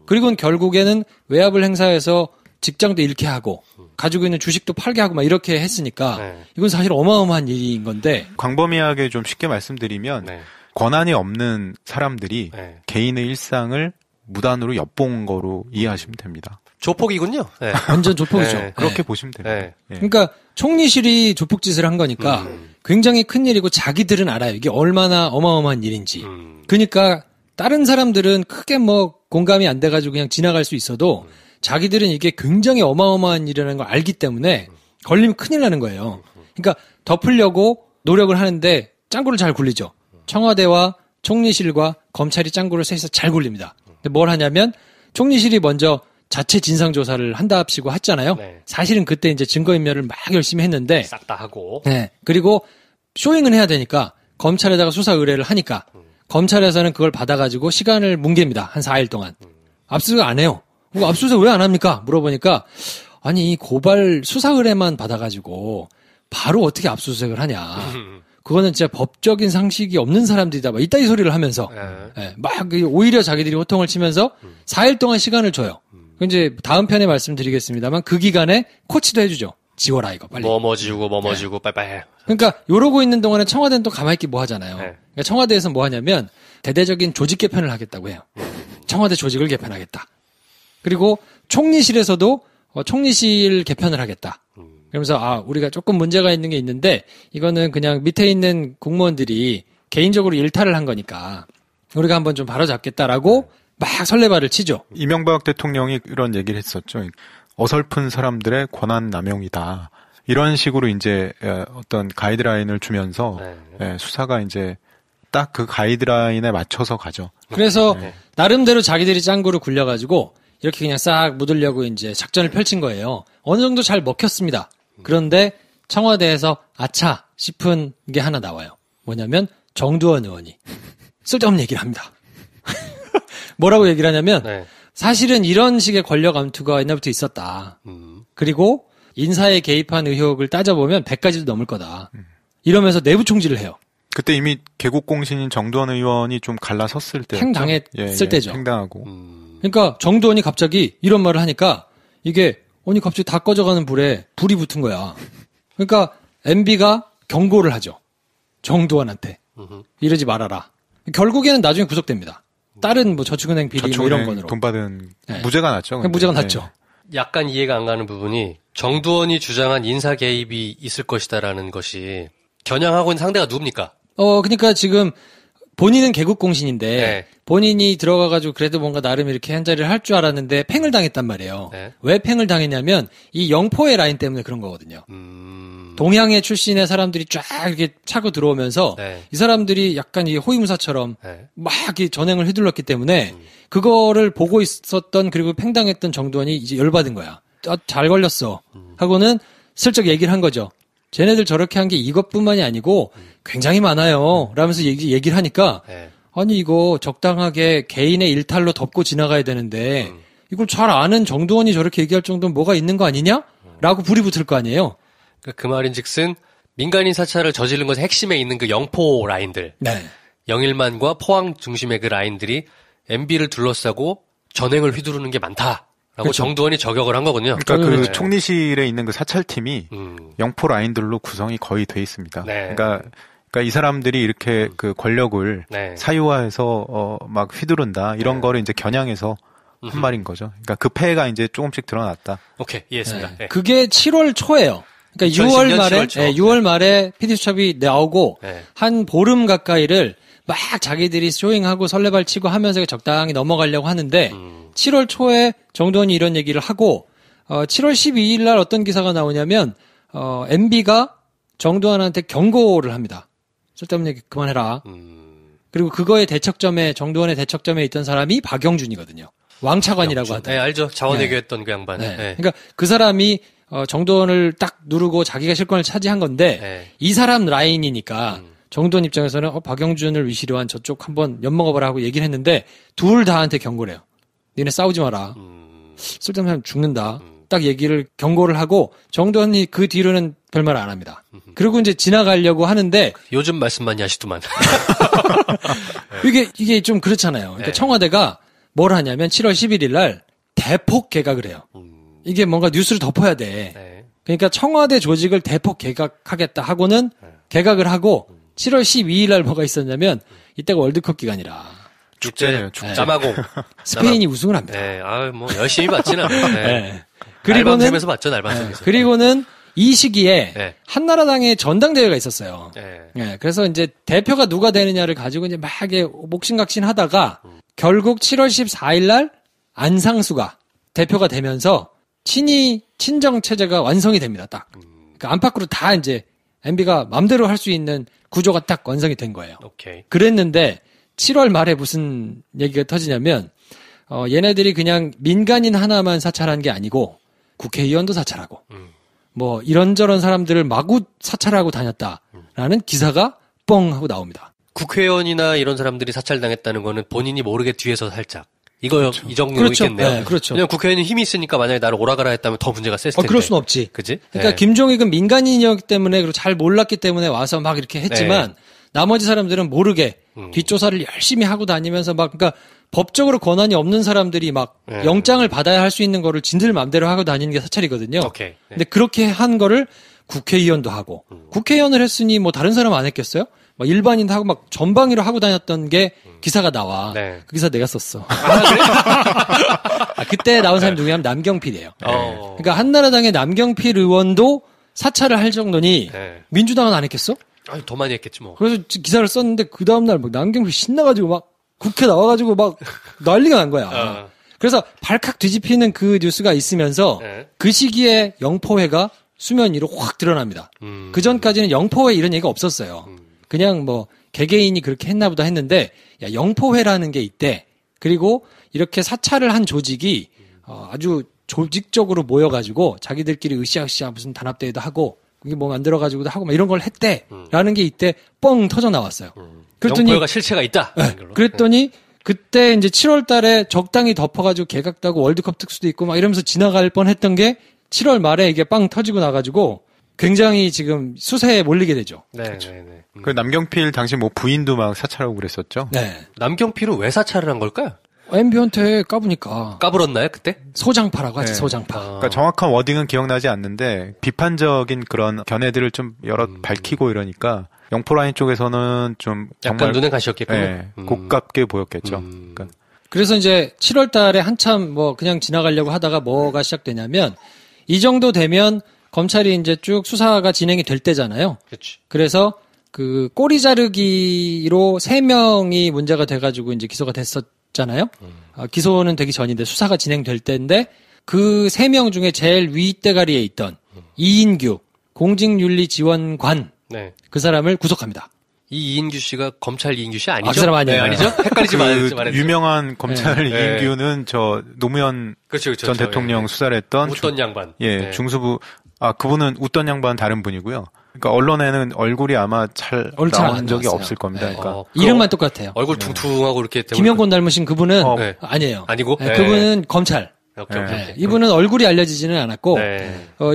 그리고 결국에는 외압을 행사해서 직장도 잃게 하고 가지고 있는 주식도 팔게 하고 막 이렇게 했으니까 이건 사실 어마어마한 일인 건데 광범위하게 좀 쉽게 말씀드리면 권한이 없는 사람들이 개인의 일상을 무단으로 엿본 거로 이해하시면 됩니다. 조폭이군요. 네. 완전 조폭이죠. 그렇게 보시면 됩니다. 그러니까 총리실이 조폭짓을 한 거니까 굉장히 큰 일이고 자기들은 알아요. 이게 얼마나 어마어마한 일인지. 그러니까 다른 사람들은 크게 뭐 공감이 안 돼가지고 그냥 지나갈 수 있어도 자기들은 이게 굉장히 어마어마한 일이라는 걸 알기 때문에 걸리면 큰일 나는 거예요. 그러니까 덮으려고 노력을 하는데 짱구를 잘 굴리죠. 청와대와 총리실과 검찰이 짱구를 셋이서 잘 굴립니다. 근데 뭘 하냐면 총리실이 먼저 자체 진상조사를 한답시고 했잖아요. 사실은 그때 이제 증거인멸을 막 열심히 했는데 싹 다 하고. 네. 그리고 쇼잉은 해야 되니까 검찰에다가 수사 의뢰를 하니까 검찰에서는 그걸 받아가지고 시간을 뭉갭니다. 한 4일 동안. 압수수색 안 해요. 압수수색 왜 안 합니까? 물어보니까 아니 고발 수사 의뢰만 받아가지고 바로 어떻게 압수수색을 하냐. 그거는 진짜 법적인 상식이 없는 사람들이다. 막 이따위 소리를 하면서 막 오히려 자기들이 호통을 치면서 4일 동안 시간을 줘요. 이제 다음 편에 말씀드리겠습니다만 그 기간에 코치도 해주죠. 지워라 이거 빨리. 뭐뭐 지우고 뭐뭐 지우고 빨리빨리 해. 그러니까 이러고 있는 동안에 청와대는 또 가만히 있기 뭐 하잖아요. 그러니까 청와대에서 뭐 하냐면 대대적인 조직 개편을 하겠다고 해요. 청와대 조직을 개편하겠다. 그리고 총리실에서도 총리실 개편을 하겠다. 그러면서 우리가 조금 문제가 있는 게 있는데 이거는 그냥 밑에 있는 공무원들이 개인적으로 일탈을 한 거니까 우리가 한번 좀 바로잡겠다라고 막 설레발을 치죠. 이명박 대통령이 이런 얘기를 했었죠. 어설픈 사람들의 권한 남용이다. 이런 식으로 이제 어떤 가이드라인을 주면서 수사가 이제 딱 그 가이드라인에 맞춰서 가죠. 그래서 나름대로 자기들이 짱구를 굴려가지고 이렇게 그냥 싹 묻으려고 이제 작전을 펼친 거예요. 어느 정도 잘 먹혔습니다. 그런데 청와대에서 아차 싶은 게 하나 나와요. 뭐냐면 정두원 의원이 쓸데없는 얘기를 합니다. 뭐라고 얘기를 하냐면 사실은 이런 식의 권력 암투가 옛날부터 있었다. 그리고 인사에 개입한 의혹을 따져보면 100가지도 넘을 거다. 이러면서 내부 총질을 해요. 그때 이미 개국공신인 정두원 의원이 좀 갈라섰을 때. 팽당했을 때죠. 팽당하고. 그러니까 정두원이 갑자기 이런 말을 하니까 이게 갑자기 다 꺼져가는 불에 불이 붙은 거야. 그러니까 MB가 경고를 하죠. 정두원한테. 이러지 말아라. 결국에는 나중에 구속됩니다. 다른 뭐 저축은행 비리 뭐 이런 건으로. 돈 받은 무죄가 났죠. 무죄가 났죠. 약간 이해가 안 가는 부분이 정두원이 주장한 인사 개입이 있을 것이다라는 것이 겨냥하고 있는 상대가 누굽니까? 그러니까 지금 본인은 개국공신인데 본인이 들어가가지고 그래도 뭔가 나름 이렇게 한 자리를 할 줄 알았는데 팽을 당했단 말이에요. 왜 팽을 당했냐면 이 영포의 라인 때문에 그런 거거든요. 동양의 출신의 사람들이 쫙 이렇게 차고 들어오면서 이 사람들이 약간 이 호위무사처럼 막 이렇게 전횡을 휘둘렀기 때문에 그거를 보고 있었던 그리고 팽당했던 정두원이 이제 열받은 거야. 잘 걸렸어. 하고는 슬쩍 얘기를 한 거죠. 쟤네들 저렇게 한 게 이것뿐만이 아니고 굉장히 많아요. 라면서 얘기를 하니까 아니 이거 적당하게 개인의 일탈로 덮고 지나가야 되는데 이걸 잘 아는 정두원이 저렇게 얘기할 정도는 뭐가 있는 거 아니냐? 라고 불이 붙을 거 아니에요. 그 말인즉슨 민간인 사찰을 저지른 것의 핵심에 있는 그 영포 라인들, 네. 영일만과 포항 중심의 그 라인들이 MB를 둘러싸고 전횡을 휘두르는 게 많다라고 그렇죠. 정두원이 저격을 한 거군요. 그러니까 그 총리실에 있는 그 사찰팀이 영포 라인들로 구성이 거의 돼 있습니다. 네. 그러니까 이 사람들이 이렇게 그 권력을 네. 사유화해서 막 휘두른다 이런 거를 이제 겨냥해서 한 말인 거죠. 그러니까 그 폐해가 이제 조금씩 드러났다. 오케이, 이해했습니다. 네. 네. 그게 7월 초예요. 그러니까 6월 말에 6월 말에 PD수첩이 나오고 한 보름 가까이를 막 자기들이 쇼잉하고 설레발 치고 하면서 적당히 넘어가려고 하는데 7월 초에 정두원이 이런 얘기를 하고 7월 12일 날 어떤 기사가 나오냐면 MB가 정두원한테 경고를 합니다. 쓸데없는 얘기 그만해라. 그리고 그거의 대척점에 정두원의 대척점에 있던 사람이 박영준이거든요. 왕차관이라고 하더라고요. 네, 알죠. 자원외교했던 그 양반. 네. 그러니까 그 사람이 정두원을 딱 누르고 자기가 실권을 차지한 건데 이 사람 라인이니까 정두원 입장에서는 박영준을 위시로 한 저쪽 한번 엿먹어봐라 하고 얘기를 했는데 둘 다한테 경고를 해요. 니네 싸우지 마라. 쓸데없는 사람 죽는다. 딱 얘기를 경고를 하고 정두원이 그 뒤로는 별말 안 합니다. 그리고 이제 지나가려고 하는데 요즘 말씀 많이 하시더만. 이게 좀 그렇잖아요. 그러니까 청와대가 뭘 하냐면 7월 11일 날 대폭 개각을 해요. 이게 뭔가 뉴스를 덮어야 돼. 그러니까 청와대 조직을 대폭 개각하겠다 하고는 개각을 하고 7월 12일 날 뭐가 있었냐면 이때가 월드컵 기간이라. 축제네요. 남아공. 스페인이 우승을 합니다. 네. 뭐 열심히 봤지는 않아요. 네. 그리고는 날방송에서 봤죠, 날방송에서. 그리고는 이 시기에 한나라당의 전당대회가 있었어요. 그래서 이제 대표가 누가 되느냐를 가지고 이제 막 목신각신 하다가 결국 7월 14일 날 안상수가 대표가 되면서 친정 체제가 완성이 됩니다. 딱. 그러니까 안팎으로 다 이제 MB가 마음대로 할 수 있는 구조가 딱 완성이 된 거예요. 오케이. 그랬는데 7월 말에 무슨 얘기가 터지냐면 얘네들이 그냥 민간인 하나만 사찰한 게 아니고 국회의원도 사찰하고 뭐 이런저런 사람들을 마구 사찰하고 다녔다라는 기사가 뻥 하고 나옵니다. 국회의원이나 이런 사람들이 사찰당했다는 거는 본인이 모르게 뒤에서 살짝 이거 그렇죠. 이 정도 그렇죠. 있겠네요. 네, 그렇죠. 왜냐면 국회의원이 힘이 있으니까 만약에 나를 오라가라 했다면 더 문제가 셌을 텐데. 그럴 순 없지. 그지? 그러니까 김종익은 민간인이었기 때문에 그리고 잘 몰랐기 때문에 와서 막 이렇게 했지만 나머지 사람들은 모르게 뒷조사를 열심히 하고 다니면서 막 그러니까 법적으로 권한이 없는 사람들이 막 영장을 받아야 할 수 있는 거를 진들 마음대로 하고 다니는 게 사찰이거든요. 오케이. 근데 그렇게 한 거를 국회의원도 하고 국회의원을 했으니 뭐 다른 사람 안 했겠어요? 막 일반인도 하고 막 전방위로 하고 다녔던 게 기사가 나와. 그 기사 내가 썼어. 그때 나온 사람이 누구냐면 남경필이에요. 그러니까 한나라당의 남경필 의원도 사찰을 할 정도니 민주당은 안 했겠어? 아니, 더 많이 했겠지 뭐. 그래서 기사를 썼는데 그 다음날 막 남경필 신나가지고 막 국회 나와가지고 막 난리가 난 거야. 그래서 발칵 뒤집히는 그 뉴스가 있으면서 그 시기에 영포회가 수면 위로 확 드러납니다. 그 전까지는 영포회 이런 얘기가 없었어요. 그냥 뭐 개개인이 그렇게 했나 보다 했는데 야 영포회라는 게 있대. 그리고 이렇게 사찰을 한 조직이 아주 조직적으로 모여가지고 자기들끼리 으쌰으쌰 무슨 단합대회도 하고 그게 뭐 만들어가지고도 하고 막 이런 걸 했대라는 게 이때 뻥 터져 나왔어요. 그랬더니 영포회가 실체가 있다. 그랬더니 그때 이제 7월 달에 적당히 덮어가지고 개각도 하고 월드컵 특수도 있고 막 이러면서 지나갈 뻔했던 게 7월 말에 이게 빵 터지고 나가지고 굉장히 지금 수세에 몰리게 되죠. 네. 그 남경필 당시 뭐 부인도 막 사찰하고 그랬었죠. 네. 남경필은 왜 사찰을 한 걸까요? MB한테 까부니까. 까불었나요, 그때? 소장파라고 하지, 소장파. 그러니까 정확한 워딩은 기억나지 않는데 비판적인 그런 견해들을 좀 여러 밝히고 이러니까 영포라인 쪽에서는 좀 약간 정말 눈에 가시었겠군요. 고깝게 보였겠죠. 그러니까. 그래서 이제 7월 달에 한참 뭐 그냥 지나가려고 하다가 뭐가 시작되냐면 이 정도 되면 검찰이 이제 쭉 수사가 진행이 될 때잖아요. 그렇지. 그래서 그 꼬리 자르기로 3명이 문제가 돼가지고 이제 기소가 됐었잖아요. 기소는 되기 전인데 수사가 진행될 때인데 그 3명 중에 제일 윗대가리에 있던 이인규 공직윤리지원관 그 사람을 구속합니다. 이 이인규 씨가 검찰 이인규 씨 아니죠? 그 사람 아니에요. 네, 아니죠? 헷갈리지 말아주세요. 유명한 검찰 이인규는 저 노무현 전 대통령 수사를 했던 웃던 양반. 중수부 그분은 웃던 양반 다른 분이고요. 그러니까 언론에는 얼굴이 아마 잘 나온 적이 없을 겁니다. 네. 그러니까 이름만 똑같아요. 얼굴 퉁퉁하고 이렇게 김영권 닮으신 그분은 네. 아니에요. 아니고 그분은 검찰. 오케이. 이분은 얼굴이 알려지지는 않았고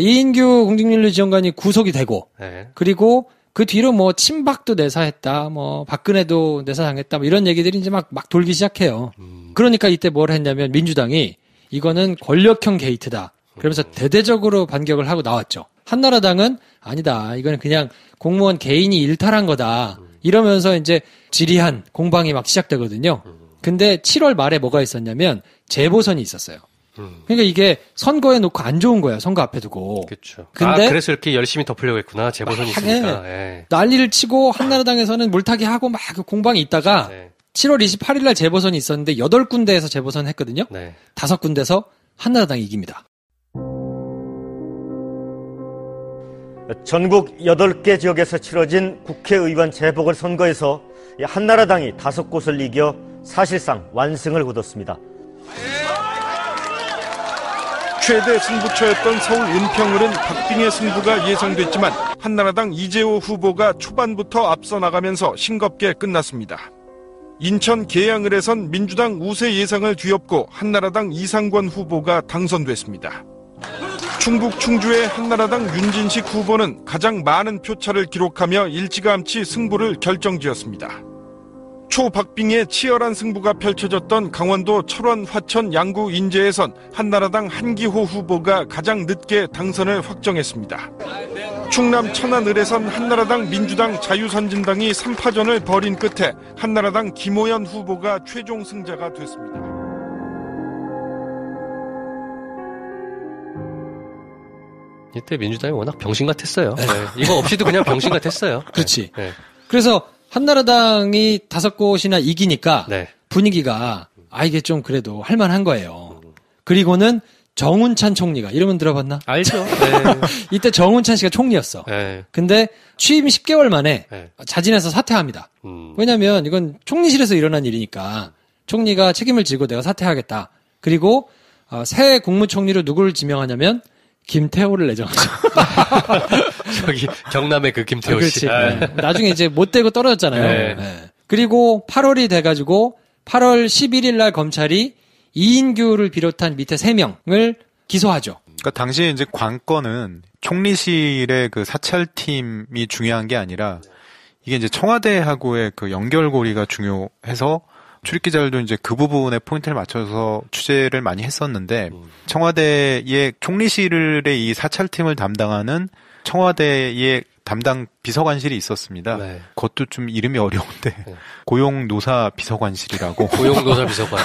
이인규 공직윤리지원관이 구속이 되고 그리고 그 뒤로 뭐 친박도 내사했다, 뭐 박근혜도 내사당했다, 뭐 이런 얘기들이 이제 막 돌기 시작해요. 그러니까 이때 뭘 했냐면 민주당이 이거는 권력형 게이트다. 그러면서 대대적으로 반격을 하고 나왔죠. 한나라당은 아니다. 이거는 그냥 공무원 개인이 일탈한 거다. 이러면서 이제 지리한 공방이 막 시작되거든요. 근데 7월 말에 뭐가 있었냐면 재보선이 있었어요. 그러니까 이게 선거에 놓고 안 좋은 거야. 선거 앞에 두고. 그렇죠. 근데 그래서 이렇게 열심히 덮으려고 했구나. 재보선이 있으니까. 난리를 치고 한나라당에서는 물타기 하고 막 공방이 있다가 7월 28일 날 재보선이 있었는데 8군데에서 재보선 했거든요. 5군데에서 한나라당이 이깁니다. 전국 8개 지역에서 치러진 국회의원 재보궐선거에서 한나라당이 5곳을 이겨 사실상 완승을 거뒀습니다. 최대 승부처였던 서울 은평을은 박빙의 승부가 예상됐지만 한나라당 이재호 후보가 초반부터 앞서 나가면서 싱겁게 끝났습니다. 인천 계양을에선 민주당 우세 예상을 뒤엎고 한나라당 이상권 후보가 당선됐습니다. 충북 충주의 한나라당 윤진식 후보는 가장 많은 표차를 기록하며 일찌감치 승부를 결정지었습니다. 초박빙의 치열한 승부가 펼쳐졌던 강원도 철원, 화천, 양구, 인제에선 한나라당 한기호 후보가 가장 늦게 당선을 확정했습니다. 충남 천안을에선 한나라당, 민주당, 자유선진당이 3파전을 벌인 끝에 한나라당 김호연 후보가 최종 승자가 됐습니다. 이때 민주당이 워낙 병신 같았어요. 이거 없이도 그냥 병신 같았어요. 그렇지. 그래서 한나라당이 5곳이나 이기니까 분위기가 이게 좀 그래도 할만한 거예요. 그리고는 정운찬 총리가 이름은 들어봤나? 알죠. 이때 정운찬 씨가 총리였어. 근데 취임 10개월 만에 자진해서 사퇴합니다. 왜냐면 이건 총리실에서 일어난 일이니까 총리가 책임을 지고 내가 사퇴하겠다. 그리고 새 국무총리로 누구를 지명하냐면 김태호를 내정하죠. 저기 경남의 그 김태호 씨. 나중에 이제 못 되고 떨어졌잖아요. 그리고 8월이 돼가지고 8월 11일 날 검찰이 이인규를 비롯한 밑에 3명을 기소하죠. 그러니까 당시에 이제 관건은 총리실의 그 사찰팀이 중요한 게 아니라 이게 이제 청와대하고의 그 연결고리가 중요해서 출입기자들도 이제 그 부분에 포인트를 맞춰서 취재를 많이 했었는데 청와대의 총리실의 이 사찰팀을 담당하는 청와대의 담당 비서관실이 있었습니다. 그것도 좀 이름이 어려운데 고용노사 비서관실이라고. 고용노사 비서관.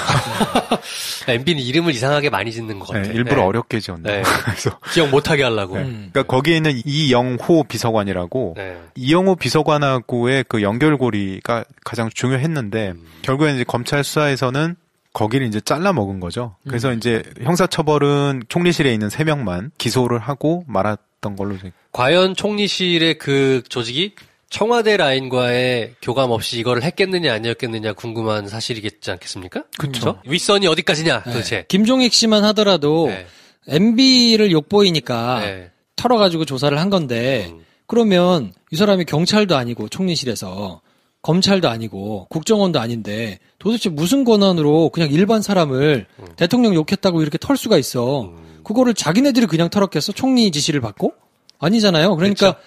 MB는 이름을 이상하게 많이 짓는 것 같아요. 일부러 어렵게 지었네. 그래서 기억 못하게 하려고. 그러니까 거기에 있는 이영호 비서관이라고 이영호 비서관하고의 그 연결고리가 가장 중요했는데 결국에 이제 검찰 수사에서는 거기를 이제 잘라 먹은 거죠. 그래서 이제 형사처벌은 총리실에 있는 3명만 기소를 하고 말았던 걸로. 과연 총리실의 그 조직이 청와대 라인과의 교감 없이 이거를 했겠느냐 아니었겠느냐 궁금한 사실이겠지 않겠습니까? 그렇죠. 윗선이 어디까지냐 도대체. 김종익 씨만 하더라도 MB를 욕보이니까 털어가지고 조사를 한 건데 그러면 이 사람이 경찰도 아니고 총리실에서 검찰도 아니고 국정원도 아닌데 도대체 무슨 권한으로 그냥 일반 사람을 대통령 욕했다고 이렇게 털 수가 있어. 그거를 자기네들이 그냥 털었겠어? 총리 지시를 받고? 아니잖아요. 그러니까 그렇죠.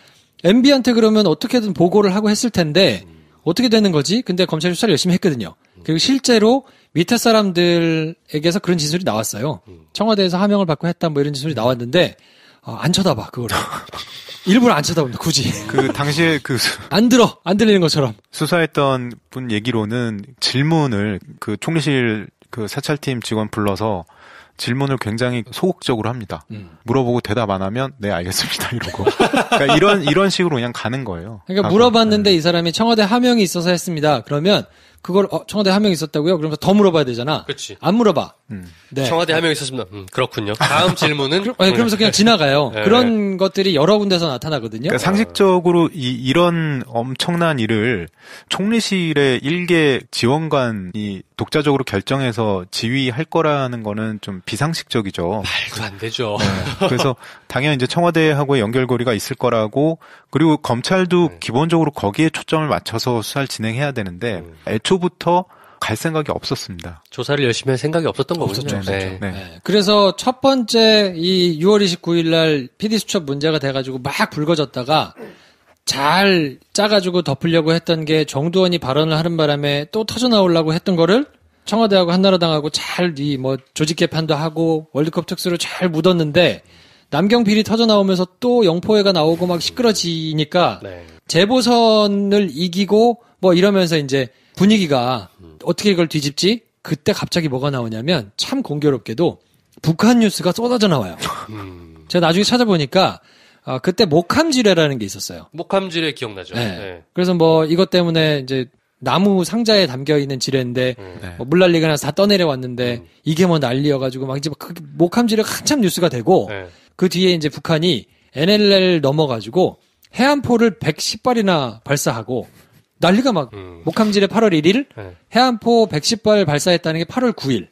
MB한테 그러면 어떻게든 보고를 하고 했을 텐데 어떻게 되는 거지? 근데 검찰이 수사를 열심히 했거든요. 그리고 실제로 밑에 사람들에게서 그런 진술이 나왔어요. 청와대에서 하명을 받고 했다 뭐 이런 진술이 나왔는데 안 쳐다봐 그거를. 일부러 안 쳐다본다 굳이. 그 당시에 그 안 들리는 것처럼. 수사했던 분 얘기로는 질문을 그 총리실 그 사찰팀 직원 불러서 질문을 굉장히 소극적으로 합니다. 물어보고 대답 안 하면 네 알겠습니다 이러고. 그러니까 이런 식으로 그냥 가는 거예요. 그러니까 물어봤는데 이 사람이 청와대 하명이 있어서 했습니다. 그러면 그걸 청와대 하명이 있었다고요? 그러면서 더 물어봐야 되잖아. 그렇지. 안 물어봐. 네. 청와대 하명이 있었습니다. 그렇군요. 다음 질문은 그러면서 그냥 지나가요. 그런 것들이 여러 군데서 나타나거든요. 그러니까 상식적으로 이런 엄청난 일을 총리실의 일개 지원관이 독자적으로 결정해서 지휘할 거라는 거는 좀 비상식적이죠. 말도 안 되죠. 네. 그래서 당연히 이제 청와대하고의 연결고리가 있을 거라고, 그리고 검찰도 기본적으로 거기에 초점을 맞춰서 수사를 진행해야 되는데 애초부터 갈 생각이 없었습니다. 조사를 열심히 할 생각이 없었던 거군요. 네. 네. 그래서 첫 번째 이 6월 29일 날 PD수첩 문제가 돼가지고 막 불거졌다가 잘 짜가지고 덮으려고 했던 게 정두원이 발언을 하는 바람에 또 터져나오려고 했던 거를 청와대하고 한나라당하고 잘 조직 개편도 하고 월드컵 특수로 잘 묻었는데 남경 비리 터져나오면서 또 영포회가 나오고 막 시끄러지니까 재보선을 이기고 이러면서 이제 분위기가 어떻게 이걸 뒤집지? 그때 갑자기 뭐가 나오냐면 참 공교롭게도 북한 뉴스가 쏟아져 나와요. 제가 나중에 찾아보니까 그때 목함지뢰라는 게 있었어요. 목함지뢰 기억나죠? 네. 네. 그래서 이것 때문에 이제 나무 상자에 담겨 있는 지뢰인데 물난리가 나서 다 떠내려 왔는데 이게 난리여가지고 막 이제 목함지뢰가 한참 뉴스가 되고 그 뒤에 이제 북한이 NLL 넘어가지고 해안포를 110발이나 발사하고 난리가 막 목함지뢰 8월 1일 해안포 110발 발사했다는 게 8월 9일.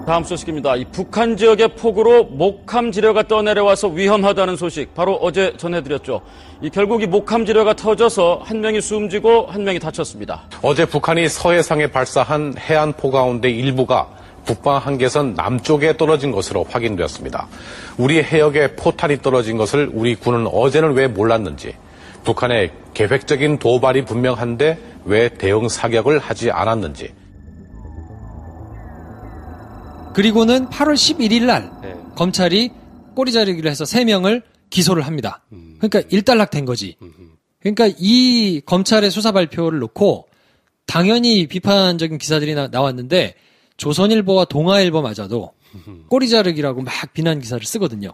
다음 소식입니다. 이 북한 지역의 폭우로 목함지뢰가 떠내려와서 위험하다는 소식 바로 어제 전해드렸죠. 결국 이 목함지뢰가 터져서 한 명이 숨지고 한 명이 다쳤습니다. 어제 북한이 서해상에 발사한 해안포 가운데 일부가 북방 한계선 남쪽에 떨어진 것으로 확인되었습니다. 우리 해역에 포탄이 떨어진 것을 우리 군은 어제는 왜 몰랐는지, 북한의 계획적인 도발이 분명한데 왜 대응 사격을 하지 않았는지. 그리고는 8월 11일 날 검찰이 꼬리 자르기를 해서 3명을 기소를 합니다. 그러니까 일단락된 거지. 그러니까 이 검찰의 수사 발표를 놓고 당연히 비판적인 기사들이 나왔는데 조선일보와 동아일보마저도 꼬리 자르기라고 막 비난 기사를 쓰거든요.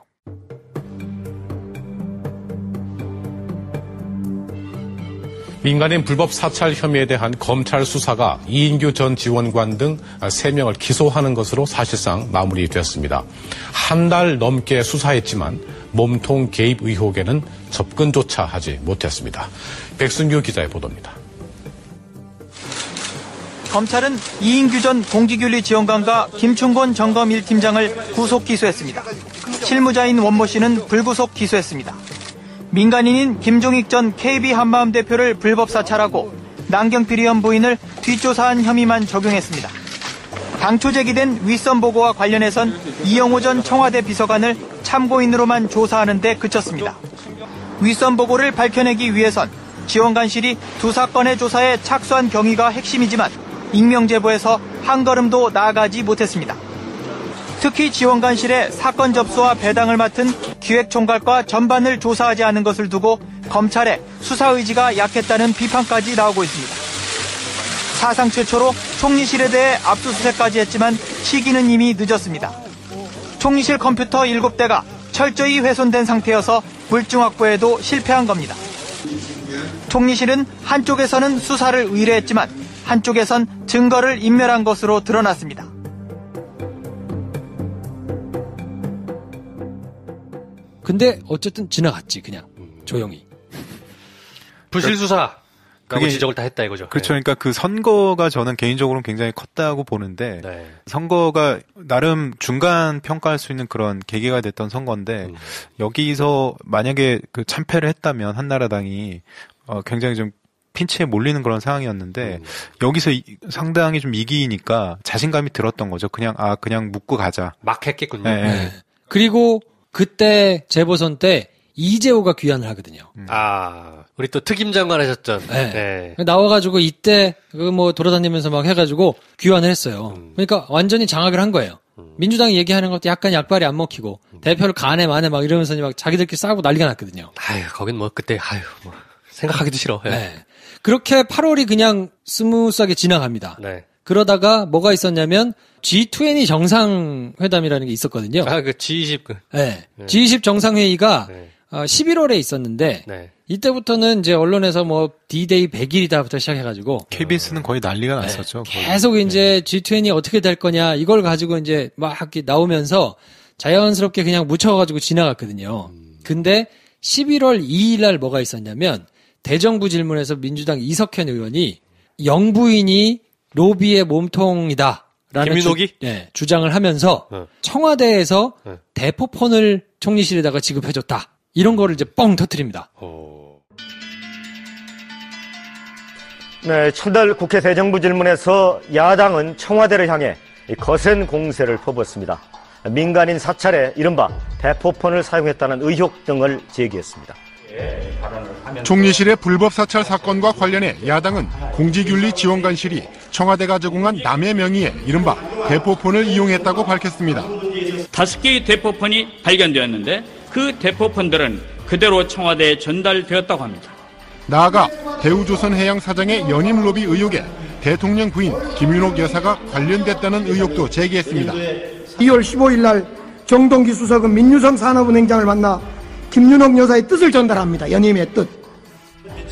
민간인 불법 사찰 혐의에 대한 검찰 수사가 이인규 전 지원관 등 3명을 기소하는 것으로 사실상 마무리됐습니다. 한 달 넘게 수사했지만 몸통 개입 의혹에는 접근조차 하지 못했습니다. 백순규 기자의 보도입니다. 검찰은 이인규 전 공직윤리지원관과 김충곤 점검 1팀장을 구속 기소했습니다. 실무자인 원모 씨는 불구속 기소했습니다. 민간인인 김종익 전 KB 한마음 대표를 불법 사찰하고 남경필의원 부인을 뒷조사한 혐의만 적용했습니다. 당초 제기된 윗선 보고와 관련해선 이영호 전 청와대 비서관을 참고인으로만 조사하는 데 그쳤습니다. 윗선 보고를 밝혀내기 위해선 지원관실이 두 사건의 조사에 착수한 경위가 핵심이지만 익명 제보에서 한 걸음도 나아가지 못했습니다. 특히 지원관실의 사건 접수와 배당을 맡은 기획총괄과 전반을 조사하지 않은 것을 두고 검찰의 수사 의지가 약했다는 비판까지 나오고 있습니다. 사상 최초로 총리실에 대해 압수수색까지 했지만 시기는 이미 늦었습니다. 총리실 컴퓨터 7대가 철저히 훼손된 상태여서 물증 확보에도 실패한 겁니다. 총리실은 한쪽에서는 수사를 의뢰했지만 한쪽에선 증거를 인멸한 것으로 드러났습니다. 근데 어쨌든 지나갔지, 그냥 조용히. 부실 수사. 그게 지적을 다 했다 이거죠. 그렇죠. 그러니까 그 선거가 저는 개인적으로는 굉장히 컸다고 보는데 선거가 나름 중간 평가할 수 있는 그런 계기가 됐던 선거인데 여기서 만약에 그 참패를 했다면 한나라당이 굉장히 좀 핀치에 몰리는 그런 상황이었는데 여기서 상당히 좀 이기니까 자신감이 들었던 거죠. 그냥 묻고 가자. 막 했겠군요. 네. 그리고 그때 재보선 때 이재호가 귀환을 하거든요. 우리 또 특임 장관 하셨죠. 네. 나와가지고 이때 돌아다니면서 막 해가지고 귀환을 했어요. 그러니까 완전히 장악을 한 거예요. 민주당이 얘기하는 것도 약간 약발이 안 먹히고 대표를 가네 마네 막 이러면서 막 자기들끼리 싸우고 난리가 났거든요. 거긴 그때 생각하기도 싫어. 네. 그렇게 8월이 그냥 스무스하게 지나갑니다. 네. 그러다가 뭐가 있었냐면 G20 정상회담이라는 게 있었거든요. 그 G20. 네. G20 정상회의가 11월에 있었는데 이때부터는 이제 언론에서 D-Day 100일이다부터 시작해가지고 KBS는 거의 난리가 났었죠. 계속 이제 G20 어떻게 될 거냐 이걸 가지고 이제 막 나오면서 자연스럽게 그냥 묻혀가지고 지나갔거든요. 근데 11월 2일 날 뭐가 있었냐면 대정부 질문에서 민주당 이석현 의원이 영부인이 로비의 몸통이다. 김민옥이? 주장을 하면서 청와대에서 대포폰을 총리실에다가 지급해줬다. 이런 거를 이제 뻥 터뜨립니다. 네, 첫날 국회 대정부 질문에서 야당은 청와대를 향해 거센 공세를 퍼부었습니다. 민간인 사찰에 이른바 대포폰을 사용했다는 의혹 등을 제기했습니다. 총리실의 불법 사찰 사건과 관련해 야당은 공직윤리지원관실이 청와대가 제공한 남의 명의의 이른바 대포폰을 이용했다고 밝혔습니다. 5개의 대포폰이 발견되었는데 그 대포폰들은 그대로 청와대에 전달되었다고 합니다. 나아가 대우조선해양 사장의 연임 로비 의혹에 대통령 부인 김윤옥 여사가 관련됐다는 의혹도 제기했습니다. 2월 15일 날 정동기 수석은 민유성 산업은행장을 만나 김윤옥 여사의 뜻을 전달합니다. 연임의 뜻.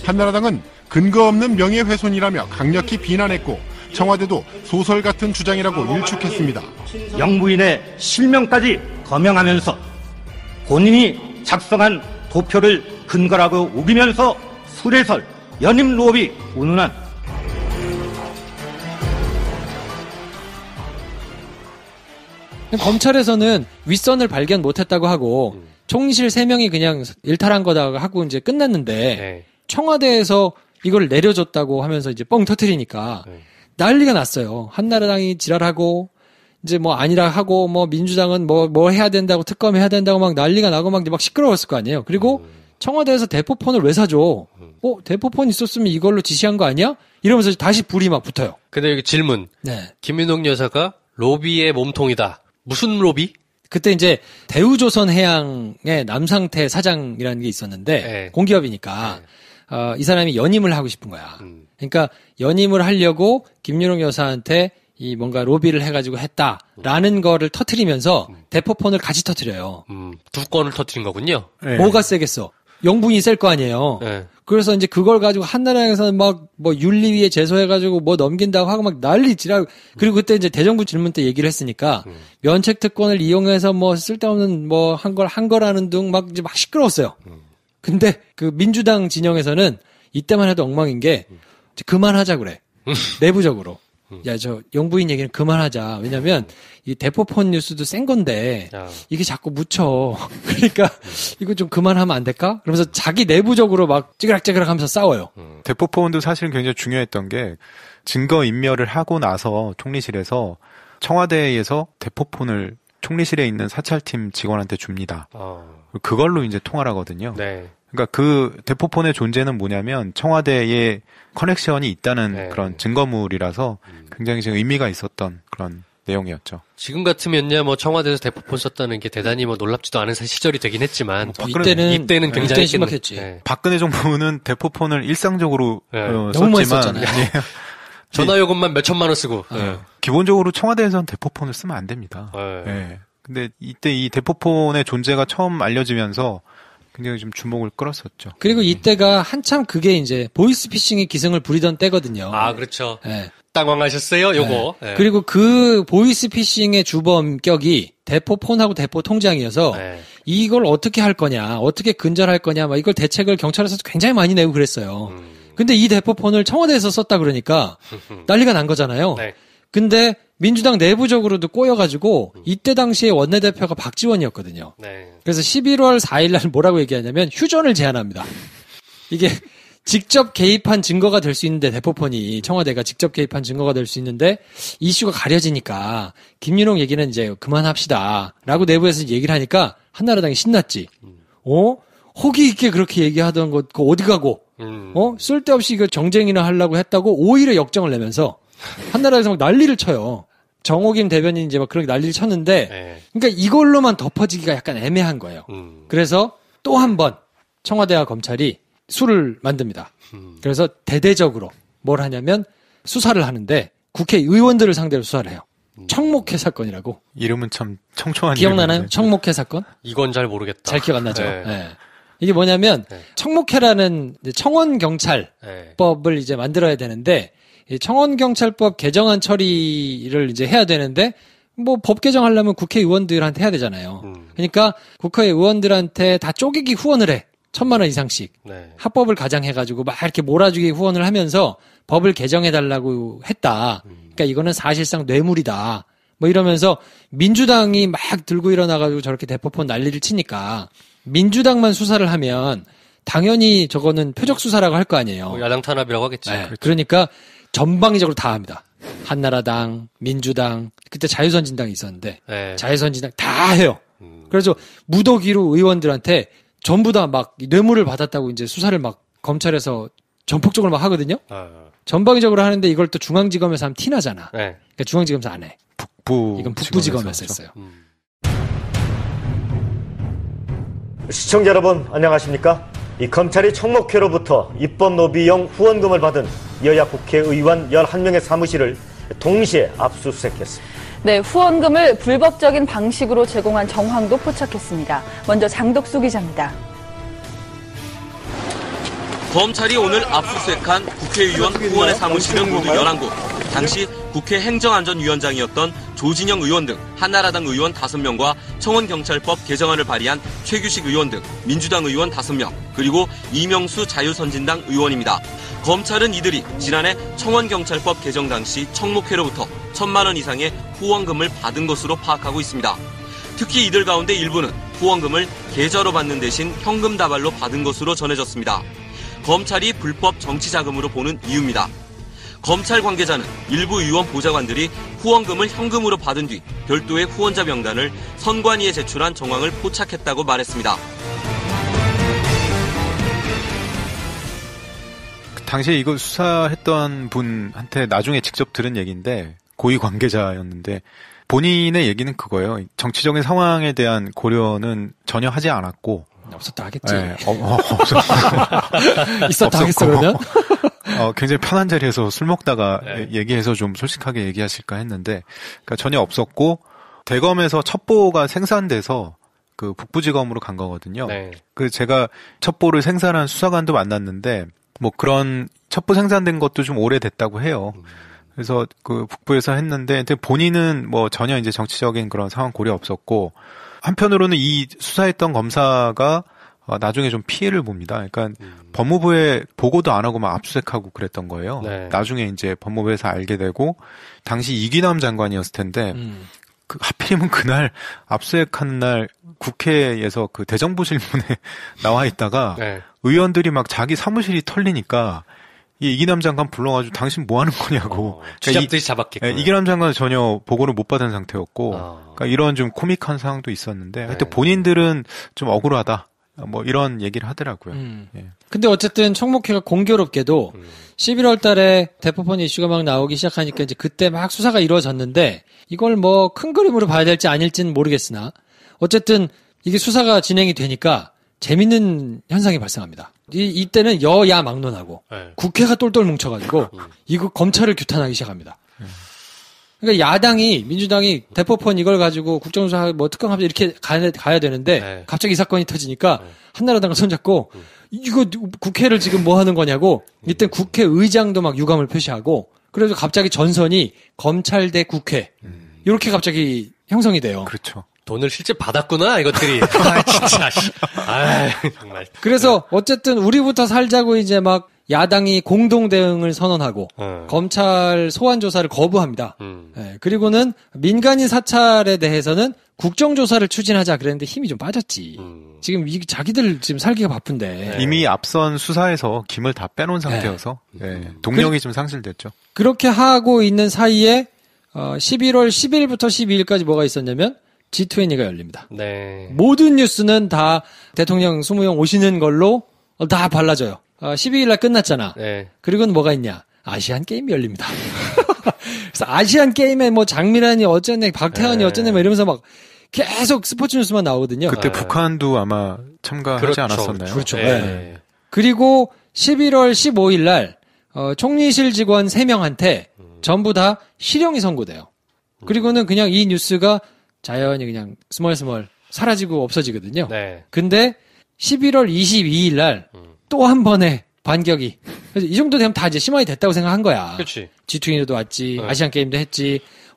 한나라당은 근거 없는 명예훼손이라며 강력히 비난했고 청와대도 소설 같은 주장이라고 일축했습니다. 영부인의 실명까지 거명하면서 본인이 작성한 도표를 근거라고 우기면서 수레설, 연임 로비 운운한 검찰에서는 윗선을 발견 못했다고 하고 총리실 3명이 그냥 일탈한 거다 하고 이제 끝났는데 청와대에서 이걸 내려줬다고 하면서 이제 뻥 터트리니까 난리가 났어요. 한나라당이 지랄하고 이제 뭐 아니라 하고 뭐 민주당은 뭐 해야 된다고 특검해야 된다고 막 난리가 나고 막 시끄러웠을 거 아니에요. 그리고 청와대에서 대포폰을 왜 사줘? 대포폰 있었으면 이걸로 지시한 거 아니야? 이러면서 다시 불이 막 붙어요. 근데 여기 질문. 김민옥 여사가 로비의 몸통이다. 무슨 로비? 그때 이제 대우조선해양의 남상태 사장이라는 게 있었는데 공기업이니까 이 사람이 연임을 하고 싶은 거야. 그러니까 연임을 하려고 김윤옥 여사한테 이 뭔가 로비를 해가지고 했다라는 거를 터트리면서 대포폰을 같이 터트려요. 두 건을 터트린 거군요. 뭐가 세겠어? 영분이 셀 거 아니에요. 그래서 이제 그걸 가지고 한나라에서는 막 뭐 윤리위에 제소해가지고 뭐 넘긴다고 하고 막 난리지라. 그리고 그때 이제 대정부 질문 때 얘기를 했으니까 면책 특권을 이용해서 뭐 쓸데없는 뭐 한 거라는 등 막 이제 막 시끄러웠어요. 근데 그 민주당 진영에서는 이때만 해도 엉망인 게 그만하자 그래. 내부적으로. 야, 저 영부인 얘기는 그만하자. 왜냐면 이 대포폰 뉴스도 센 건데 이게 자꾸 묻혀. 그러니까 이거 좀 그만하면 안 될까? 그러면서 자기 내부적으로 막 찌그락찌그락 하면서 싸워요. 대포폰도 사실은 굉장히 중요했던 게 증거 인멸을 하고 나서 총리실에서 청와대에서 대포폰을 총리실에 있는 사찰팀 직원한테 줍니다. 그걸로 이제 통화를 하거든요. 그러니까 그 대포폰의 존재는 뭐냐면 청와대에 커넥션이 있다는 그런 증거물이라서 굉장히 지금 의미가 있었던 그런 내용이었죠. 지금 같으면요, 뭐 청와대에서 대포폰 썼다는 게 대단히 뭐 놀랍지도 않은 시절이 되긴 했지만 이때는 굉장히 심각했지. 박근혜 정부는 대포폰을 일상적으로 너무 많이 썼잖아요. 전화 요금만 몇 천만 원 쓰고. 기본적으로 청와대에서는 대포폰을 쓰면 안 됩니다. 근데 이때 이 대포폰의 존재가 처음 알려지면서 굉장히 좀 주목을 끌었었죠. 그리고 이때가 한참 그게 이제 보이스피싱의 기승을 부리던 때거든요. 아, 그렇죠. 당황하셨어요, 요거. 그리고 그 보이스피싱의 주범격이 대포폰하고 대포통장이어서 이걸 어떻게 할 거냐, 어떻게 근절할 거냐, 막 이걸 대책을 경찰에서 굉장히 많이 내고 그랬어요. 근데 이 대포폰을 청와대에서 썼다 그러니까 난리가 난 거잖아요. 근데 민주당 내부적으로도 꼬여가지고 이때 당시에 원내대표가 박지원이었거든요. 그래서 11월 4일 날 뭐라고 얘기하냐면 휴전을 제안합니다. 이게 직접 개입한 증거가 될 수 있는데 대포폰이 청와대가 직접 개입한 증거가 될 수 있는데 이슈가 가려지니까 김윤옥 얘기는 이제 그만합시다 라고 내부에서 얘기를 하니까 한나라당이 신났지. 호기 있게 그렇게 얘기하던 거 어디 가고 쓸데없이 이거 정쟁이나 하려고 했다고 오히려 역정을 내면서 한나라에서 막 난리를 쳐요. 정호김 대변인이 이제 막 그렇게 난리를 쳤는데, 그러니까 이걸로만 덮어지기가 약간 애매한 거예요. 그래서 또 한 번 청와대와 검찰이 수를 만듭니다. 그래서 대대적으로 뭘 하냐면 수사를 하는데 국회의원들을 상대로 수사를 해요. 청목회 사건이라고. 이름은 참 청초한 기억나나요? 이름인데. 청목회 사건? 이건 잘 모르겠다. 잘 기억 안 나죠? 이게 뭐냐면 청목회라는 청원경찰법을 이제 만들어야 되는데 청원경찰법 개정안 처리를 이제 해야 되는데 뭐 법 개정하려면 국회의원들한테 해야 되잖아요. 그러니까 국회의원들한테 다 쪼개기 후원을 해. 1,000만 원 이상씩 합법을 가장해가지고 막 이렇게 몰아주기 후원을 하면서 법을 개정해달라고 했다. 그러니까 이거는 사실상 뇌물이다. 뭐 이러면서 민주당이 막 들고 일어나가지고 저렇게 대포폰 난리를 치니까 민주당만 수사를 하면 당연히 저거는 표적 수사라고 할 거 아니에요. 뭐 야당 탄압이라고 하겠지. 네. 그러니까 전방위적으로 다 합니다. 한나라당, 민주당, 그때 자유선진당이 있었는데 자유선진당 다 해요. 그래서 무더기로 의원들한테 전부 다 막 뇌물을 받았다고 이제 수사를 막 검찰에서 전폭적으로 막 하거든요. 전방위적으로 하는데 이걸 또 중앙지검에서 하면 티나잖아. 그러니까 중앙지검에서 안 해. 이건 북부지검에서 했어요. 시청자 여러분 안녕하십니까? 이 검찰이 청목회로부터 입법노비용 후원금을 받은 여야 국회의원 11명의 사무실을 동시에 압수수색했습니다. 네, 후원금을 불법적인 방식으로 제공한 정황도 포착했습니다. 먼저 장덕수 기자입니다. 검찰이 오늘 압수수색한 국회의원 후원의 사무실은 모두 11곳. 당시 국회 행정안전위원장이었던 조진영 의원 등 한나라당 의원 5명과 청원경찰법 개정안을 발의한 최규식 의원 등 민주당 의원 5명, 그리고 이명수 자유선진당 의원입니다. 검찰은 이들이 지난해 청원경찰법 개정 당시 청목회로부터 1,000만 원 이상의 후원금을 받은 것으로 파악하고 있습니다. 특히 이들 가운데 일부는 후원금을 계좌로 받는 대신 현금 다발로 받은 것으로 전해졌습니다. 검찰이 불법 정치자금으로 보는 이유입니다. 검찰 관계자는 일부 의원 보좌관들이 후원금을 현금으로 받은 뒤 별도의 후원자 명단을 선관위에 제출한 정황을 포착했다고 말했습니다. 당시에 이거 수사했던 분한테 나중에 직접 들은 얘기인데 고위 관계자였는데 본인의 얘기는 그거예요. 정치적인 상황에 대한 고려는 전혀 하지 않았고 없었다 하겠지. 네, 없었다. 있었다 하겠어 그러면? 굉장히 편한 자리에서 술 먹다가 얘기해서 좀 솔직하게 얘기하실까 했는데 그러니까 전혀 없었고 대검에서 첩보가 생산돼서 그 북부지검으로 간 거거든요. 그 제가 첩보를 생산한 수사관도 만났는데 뭐 그런 첩보 생산된 것도 좀 오래됐다고 해요. 그래서 그 북부에서 했는데 근데 본인은 뭐 전혀 이제 정치적인 그런 상황 고려 없었고 한편으로는 이 수사했던 검사가 나중에 좀 피해를 봅니다. 그러니까 법무부에 보고도 안 하고 막 압수수색하고 그랬던 거예요. 나중에 이제 법무부에서 알게 되고 당시 이기남 장관이었을 텐데 그 하필이면 그날 압수수색한 날 국회에서 그 대정부질문에 나와 있다가 의원들이 막 자기 사무실이 털리니까 이 이기남 장관 불러가지고 당신 뭐 하는 거냐고. 쥐잡듯이 잡았겠구나. 이기남 장관은 전혀 보고를 못 받은 상태였고, 그러니까 이런 좀 코믹한 상황도 있었는데, 하여튼 본인들은 좀 억울하다. 뭐 이런 얘기를 하더라고요. 근데 어쨌든 청목회가 공교롭게도 11월 달에 대포폰 이슈가 막 나오기 시작하니까 이제 그때 막 수사가 이루어졌는데, 이걸 뭐 큰 그림으로 봐야 될지 아닐지는 모르겠으나, 어쨌든 이게 수사가 진행이 되니까 재밌는 현상이 발생합니다. 이때는 여야 막론하고 국회가 똘똘 뭉쳐가지고 이거 검찰을 규탄하기 시작합니다. 그러니까 야당이 민주당이 대포폰 이걸 가지고 국정조사 뭐 특검하자 이렇게 가야 되는데 갑자기 이 사건이 터지니까 한나라당을 손잡고 이거 국회를 지금 뭐 하는 거냐고 이때 국회의장도 막 유감을 표시하고 그래서 갑자기 전선이 검찰 대 국회 이렇게 갑자기 형성이 돼요. 그렇죠. 돈을 실제 받았구나 이것들이. 아 진짜. 아 정말. 그래서 어쨌든 우리부터 살자고 이제 막 야당이 공동 대응을 선언하고 검찰 소환 조사를 거부합니다. 네, 그리고는 민간인 사찰에 대해서는 국정조사를 추진하자 그랬는데 힘이 좀 빠졌지. 지금 자기들 지금 살기가 바쁜데 이미 앞선 수사에서 김을 다 빼놓은 상태여서 동력이 좀 상실됐죠. 그렇게 하고 있는 사이에 11월 10일부터 12일까지 뭐가 있었냐면 G20가 열립니다. 모든 뉴스는 다 대통령 20명 오시는 걸로 다 발라져요. 12일 날 끝났잖아. 그리고는 뭐가 있냐? 아시안 게임이 열립니다. 그래서 아시안 게임에 뭐 장미란이 어쩌네, 박태환이 어쩌네, 뭐 이러면서 막 계속 스포츠 뉴스만 나오거든요. 그때 북한도 아마 참가하지 않았었나요? 그렇죠. 그리고 11월 15일 날 총리실 직원 3명한테 전부 다 실형이 선고돼요. 그리고는 그냥 이 뉴스가 자연히 그냥 스멀스멀 사라지고 없어지거든요. 근데 11월 22일 날 또 한 번의 반격이. 그래서 이 정도 되면 다 이제 심화이 됐다고 생각한 거야. 그렇지. G20도 왔지, 아시안 게임도 했지.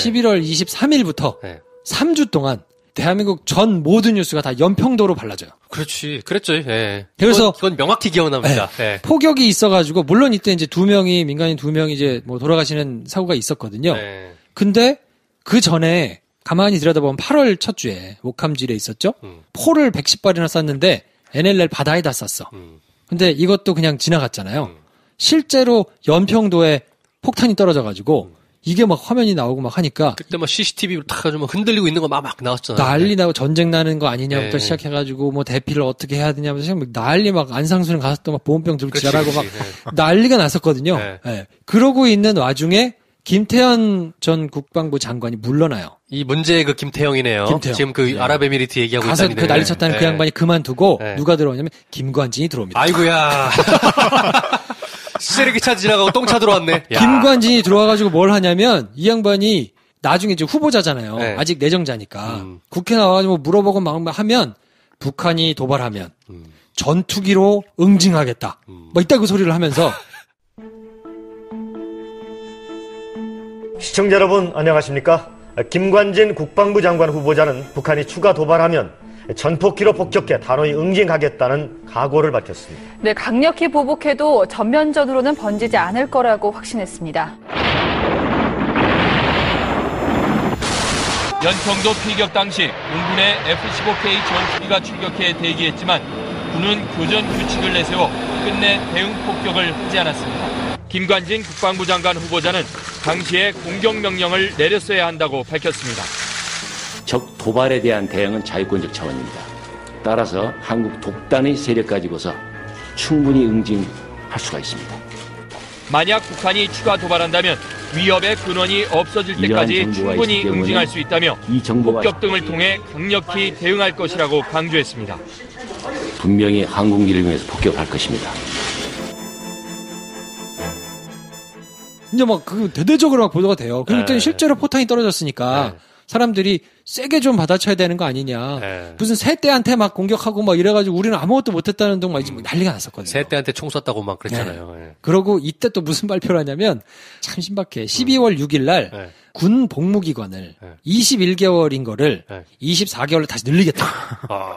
11월 23일부터 3주 동안 대한민국 전 모든 뉴스가 다 연평도로 발라져요. 그렇지. 그랬죠. 예. 그래서 그건 명확히 기억납니다. 예. 폭격이 있어가지고 물론 이때 이제 민간인 2명이 이제 뭐 돌아가시는 사고가 있었거든요. 근데 그 전에 가만히 들여다보면 8월 첫 주에 목함질에 있었죠. 포를 110발이나 쐈는데 NLL 바다에다 쐈어. 근데 이것도 그냥 지나갔잖아요. 실제로 연평도에 폭탄이 떨어져가지고 이게 막 화면이 나오고 막 하니까 그때 막 CCTV로 탁 가지고 흔들리고 있는 거 막 나왔잖아요. 난리 나고 전쟁 나는 거 아니냐부터 시작해가지고 뭐 대피를 어떻게 해야 되냐부터 난리 막 안상수는 가서 또 막 보온병 들고 지랄하고 막 난리가 났었거든요. 그러고 있는 와중에 김태현 전 국방부 장관이 물러나요. 이 문제의 그 김태형이네요. 지금 그 아랍에미리트 얘기하고 가서 있다는데. 그 난리 쳤다는 그 양반이 그만두고 누가 들어오냐면 김관진이 들어옵니다. 아이고야. 쓰레기차 지나가고 똥차 들어왔네. 김관진이 들어와가지고 뭘 하냐면 이 양반이 나중에 이제 후보자잖아요. 아직 내정자니까. 국회 나와가지고 물어보고 막 하면 북한이 도발하면 전투기로 응징하겠다. 뭐 이따 그 소리를 하면서 시청자 여러분 안녕하십니까? 김관진 국방부 장관 후보자는 북한이 추가 도발하면 전폭기로 폭격해 단호히 응징하겠다는 각오를 밝혔습니다. 네, 강력히 보복해도 전면전으로는 번지지 않을 거라고 확신했습니다. 연평도 피격 당시 공군의 F-15K 전투기가 출격해 대기했지만 군은 교전 규칙을 내세워 끝내 대응 폭격을 하지 않았습니다. 김관진 국방부 장관 후보자는 당시에 공격 명령을 내렸어야 한다고 밝혔습니다. 적 도발에 대한 대응은 자유권적 차원입니다. 따라서 한국 독단의 세력 가지고서 충분히 응징할 수가 있습니다. 만약 북한이 추가 도발한다면 위협의 근원이 없어질 때까지 충분히 응징할 수 있다며 폭격 등을 통해 강력히 대응할 것이라고 강조했습니다. 분명히 항공기를 이용해서 폭격할 것입니다. 이제 막 그 대대적으로 막 보도가 돼요. 그랬더니 실제로 포탄이 떨어졌으니까 사람들이 세게 좀 받아쳐야 되는 거 아니냐. 무슨 새떼한테 막 공격하고 막 이래가지고 우리는 아무것도 못했다는 둥 막 난리가 났었거든요. 새떼한테 총 쐈다고 막 그랬잖아요. 그러고 이때 또 무슨 발표를 하냐면 참 신박해. 12월 6일 날 군 복무기간을 21개월인 거를 24개월로 다시 늘리겠다.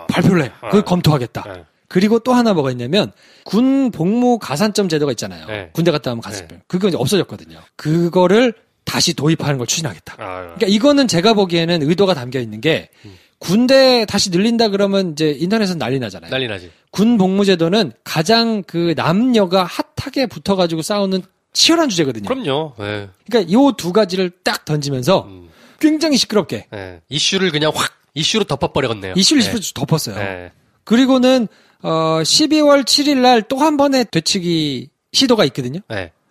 발표를 해. 그걸 검토하겠다. 그리고 또 하나 뭐가 있냐면 군 복무 가산점 제도가 있잖아요. 군대 갔다 오면 가산점. 그거 이제 없어졌거든요. 그거를 다시 도입하는 걸 추진하겠다. 그러니까 이거는 제가 보기에는 의도가 담겨 있는 게 군대 다시 늘린다 그러면 이제 인터넷에서 난리 나잖아요. 난리 나지. 군 복무 제도는 가장 그 남녀가 핫하게 붙어가지고 싸우는 치열한 주제거든요. 그럼요. 네. 그러니까 요 두 가지를 딱 던지면서 굉장히 시끄럽게 이슈를 그냥 확 이슈로 덮어버렸네요. 이슈를 덮었어요. 그리고는 12월 7일 날 또 한 번의 되치기 시도가 있거든요.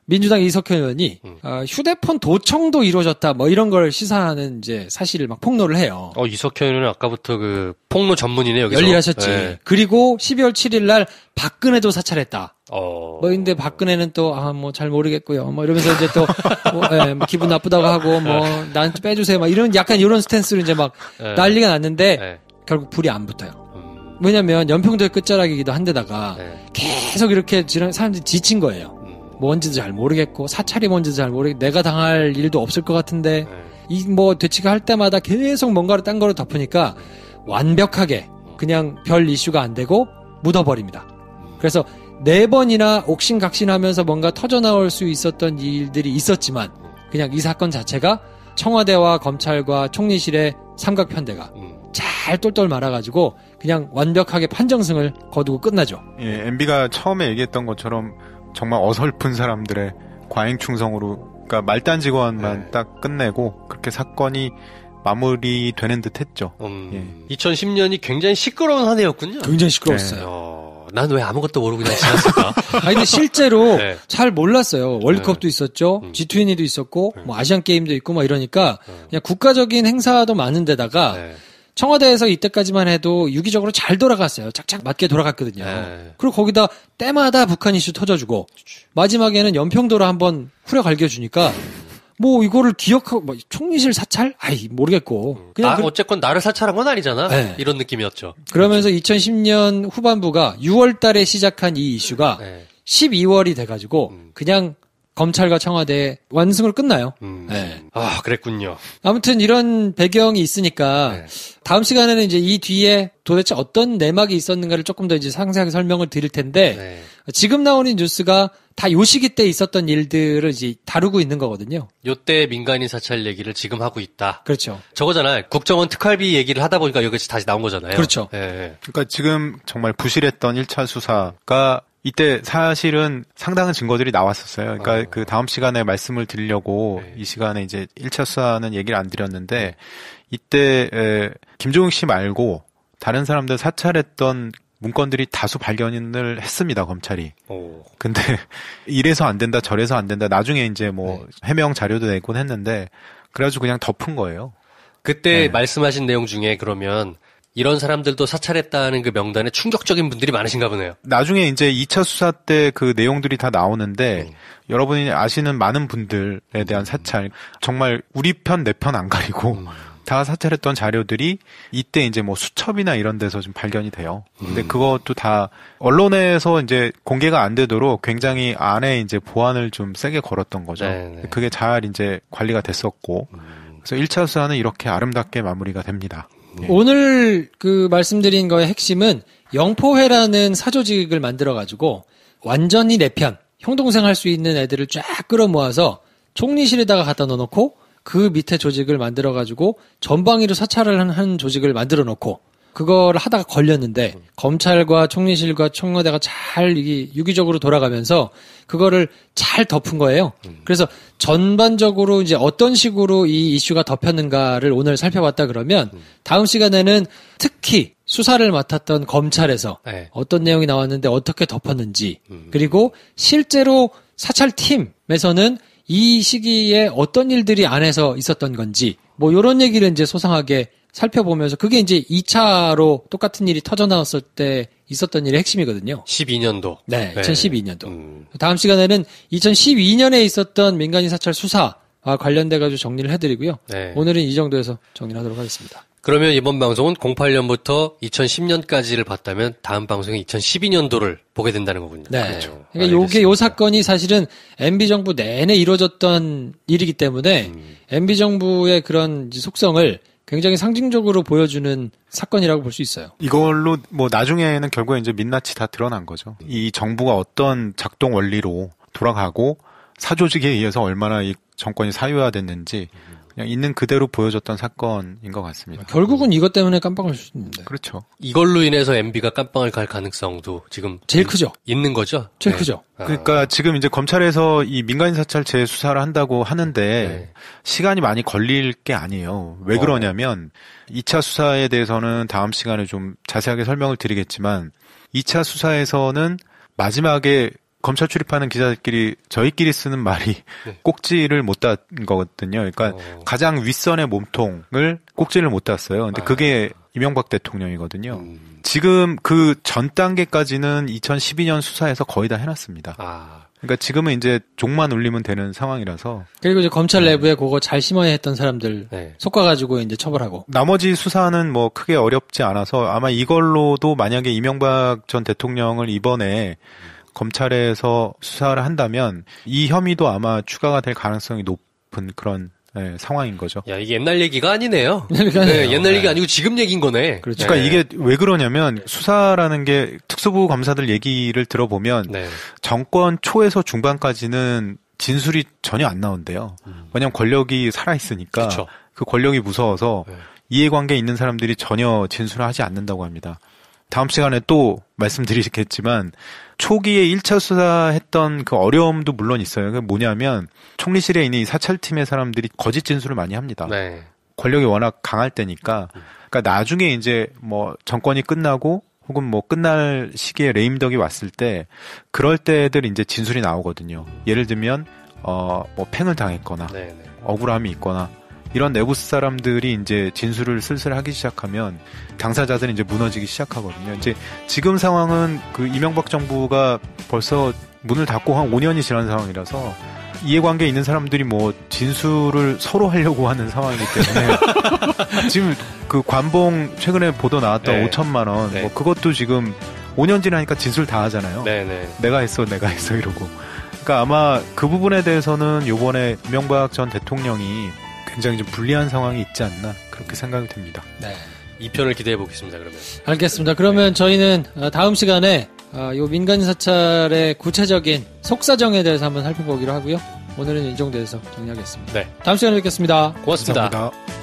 민주당 이석현 의원이 휴대폰 도청도 이루어졌다 뭐 이런 걸 시사하는 이제 사실을 막 폭로를 해요. 이석현 의원은 아까부터 그 폭로 전문이네 여기서. 열일하셨지. 그리고 12월 7일 날 박근혜도 사찰했다. 뭐 근데 박근혜는 또 뭐 잘 모르겠고요. 뭐 이러면서 이제 또 뭐 기분 나쁘다고 하고 뭐 난 빼주세요. 막 이런 약간 이런 스탠스로 이제 막 난리가 났는데 결국 불이 안 붙어요. 왜냐면 연평도의 끝자락이기도 한데다가 계속 이렇게 사람들이 지친 거예요. 뭔지도 잘 모르겠고 사찰이 뭔지도 잘 모르겠고 내가 당할 일도 없을 것 같은데 이 뭐 되치기 할 때마다 계속 뭔가를 딴 거를 덮으니까 완벽하게 그냥 별 이슈가 안 되고 묻어버립니다. 그래서 4번이나 옥신각신하면서 뭔가 터져나올 수 있었던 일들이 있었지만 그냥 이 사건 자체가 청와대와 검찰과 총리실의 삼각편대가 잘 똘똘 말아가지고 그냥 완벽하게 판정승을 거두고 끝나죠. 예, MB가 처음에 얘기했던 것처럼 정말 어설픈 사람들의 과잉 충성으로 그러니까 말단 직원만 딱 끝내고 그렇게 사건이 마무리되는 듯했죠. 2010년이 굉장히 시끄러운 한 해였군요. 굉장히 시끄러웠어요. 난 왜 아무것도 모르고 그냥 지났을까? 아니 근데 실제로 잘 몰랐어요. 월드컵도 있었죠. G20도 있었고 뭐 아시안 게임도 있고 막 이러니까 그냥 국가적인 행사도 많은데다가 청와대에서 이때까지만 해도 유기적으로 잘 돌아갔어요. 짝짝 맞게 돌아갔거든요. 그리고 거기다 때마다 북한 이슈 터져주고 마지막에는 연평도로 한번 후려갈겨주니까 뭐 이거를 기억하고 뭐 총리실 사찰? 아이 모르겠고 그냥 어쨌건 나를 사찰한 건 아니잖아. 이런 느낌이었죠. 그러면서 2010년 후반부가 6월 달에 시작한 이 이슈가 12월이 돼가지고 그냥 검찰과 청와대 완승으로 끝나요. 네. 아, 그랬군요. 아무튼 이런 배경이 있으니까 네. 다음 시간에는 이제 이 뒤에 도대체 어떤 내막이 있었는가를 조금 더 이제 상세하게 설명을 드릴 텐데 네. 지금 나오는 뉴스가 다 요 시기 때 있었던 일들을 이제 다루고 있는 거거든요. 요때 민간인 사찰 얘기를 지금 하고 있다. 그렇죠. 저거잖아요. 국정원 특활비 얘기를 하다 보니까 여기 다시 나온 거잖아요. 그렇죠. 네. 그러니까 지금 정말 부실했던 1차 수사가 이때 사실은 상당한 증거들이 나왔었어요. 그러니까 그 다음 시간에 말씀을 드리려고 이 시간에 이제 1차 수사는 얘기를 안 드렸는데 이때 김종익 씨 말고 다른 사람들 사찰했던 문건들이 다수 발견을 했습니다, 검찰이. 근데 이래서 안 된다, 저래서 안 된다. 나중에 이제 뭐 해명 자료도 내곤 했는데 그래가지고 그냥 덮은 거예요. 그때 말씀하신 내용 중에 그러면 이런 사람들도 사찰했다는 그 명단에 충격적인 분들이 많으신가 보네요. 나중에 이제 2차 수사 때 그 내용들이 다 나오는데 여러분이 아시는 많은 분들에 대한 사찰 정말 우리 편 내 편 안 가리고 다 사찰했던 자료들이 이때 이제 뭐 수첩이나 이런 데서 좀 발견이 돼요. 근데 그것도 다 언론에서 이제 공개가 안 되도록 굉장히 안에 이제 보안을 좀 세게 걸었던 거죠. 네네. 그게 잘 이제 관리가 됐었고. 그래서 1차 수사는 이렇게 아름답게 마무리가 됩니다. 오늘 그 말씀드린 거의 핵심은 영포회라는 사조직을 만들어가지고 완전히 내 편, 형 동생 할 수 있는 애들을 쫙 끌어모아서 총리실에다가 갖다 넣어놓고 그 밑에 조직을 만들어가지고 전방위로 사찰을 한 조직을 만들어 놓고 그걸 하다가 걸렸는데 검찰과 총리실과 청와대가 잘 유기적으로 돌아가면서 그거를 잘 덮은 거예요. 그래서 전반적으로 이제 어떤 식으로 이 이슈가 덮였는가를 오늘 살펴봤다 그러면 다음 시간에는 특히 수사를 맡았던 검찰에서 어떤 내용이 나왔는데 어떻게 덮었는지 그리고 실제로 사찰팀에서는 이 시기에 어떤 일들이 안에서 있었던 건지 뭐 이런 얘기를 이제 소상하게 살펴보면서 그게 이제 2차로 똑같은 일이 터져 나왔을 때 있었던 일의 핵심이거든요. 12년도. 네, 2012년도. 다음 시간에는 2012년에 있었던 민간인 사찰 수사와 관련돼가지고 정리를 해드리고요. 네. 오늘은 이 정도에서 정리를 하도록 하겠습니다. 그러면 이번 방송은 08년부터 2010년까지를 봤다면 다음 방송은 2012년도를 보게 된다는 거군요. 네. 그렇죠. 그러니까 요 사건이 사실은 MB 정부 내내 이루어졌던 일이기 때문에 MB 정부의 그런 속성을 굉장히 상징적으로 보여주는 사건이라고 볼 수 있어요. 이걸로 뭐 나중에는 결국에 이제 민낯이 다 드러난 거죠. 이 정부가 어떤 작동 원리로 돌아가고 사조직에 의해서 얼마나 이 정권이 사유화됐는지 그냥 있는 그대로 보여줬던 사건인 것 같습니다. 결국은 이것 때문에 깜빵을 수 있는데. 그렇죠. 이걸로 인해서 MB가 깜빵을 갈 가능성도 지금 제일 크죠. 있는 거죠. 제일 크죠. 그러니까 지금 이제 검찰에서 이 민간인 사찰 재수사를 한다고 하는데 시간이 많이 걸릴 게 아니에요. 왜 그러냐면 2차 수사에 대해서는 다음 시간에 좀 자세하게 설명을 드리겠지만 2차 수사에서는 마지막에 검찰 출입하는 기자들끼리 저희끼리 쓰는 말이 꼭지를 못 단 거거든요. 그러니까 가장 윗선의 몸통을 꼭지를 못 땄어요. 근데 그게 이명박 대통령이거든요. 지금 그 전 단계까지는 2012년 수사에서 거의 다 해놨습니다. 그러니까 지금은 이제 종만 울리면 되는 상황이라서. 그리고 이제 검찰 내부에 그거 잘 심어했던 사람들 속아가지고 이제 처벌하고. 나머지 수사는 뭐 크게 어렵지 않아서 아마 이걸로도 만약에 이명박 전 대통령을 이번에 검찰에서 수사를 한다면 이 혐의도 아마 추가가 될 가능성이 높은 그런 상황인 거죠. 야, 이게 옛날 얘기가 아니네요. 옛날 얘기 아니고 지금 얘기인 거네. 그렇죠. 그러니까 이게 왜 그러냐면 수사라는 게 특수부 검사들 얘기를 들어보면 정권 초에서 중반까지는 진술이 전혀 안 나온대요. 왜냐하면 권력이 살아있으니까 그렇죠. 그 권력이 무서워서 이해관계 있는 사람들이 전혀 진술을 하지 않는다고 합니다. 다음 시간에 또 말씀드리겠지만 초기에 1차 수사했던 그 어려움도 물론 있어요. 그게 뭐냐면 총리실에 있는 이 사찰팀의 사람들이 거짓 진술을 많이 합니다. 권력이 워낙 강할 때니까. 그러니까 나중에 이제 뭐 정권이 끝나고 혹은 뭐 끝날 시기에 레임덕이 왔을 때 그럴 때들 이제 진술이 나오거든요. 예를 들면 뭐 팽을 당했거나 억울함이 있거나 이런 내부 사람들이 이제 진술을 슬슬 하기 시작하면 당사자들이 이제 무너지기 시작하거든요. 이제 지금 상황은 그 이명박 정부가 벌써 문을 닫고 한 5년이 지난 상황이라서 이해관계 있는 사람들이 뭐 진술을 서로 하려고 하는 상황이기 때문에 지금 그 관봉 최근에 보도 나왔던 5천만 원 뭐 그것도 지금 5년 지나니까 진술 다 하잖아요. 내가 했어 이러고. 그러니까 아마 그 부분에 대해서는 요번에 이명박 전 대통령이 굉장히 좀 불리한 상황이 있지 않나 그렇게 생각이 듭니다. 네. 2편을 기대해 보겠습니다. 그러면. 알겠습니다. 그러면 저희는 다음 시간에 요 민간인 사찰의 구체적인 속사정에 대해서 한번 살펴보기로 하고요. 오늘은 이 정도에서 정리하겠습니다. 네. 다음 시간에 뵙겠습니다. 고맙습니다. 감사합니다.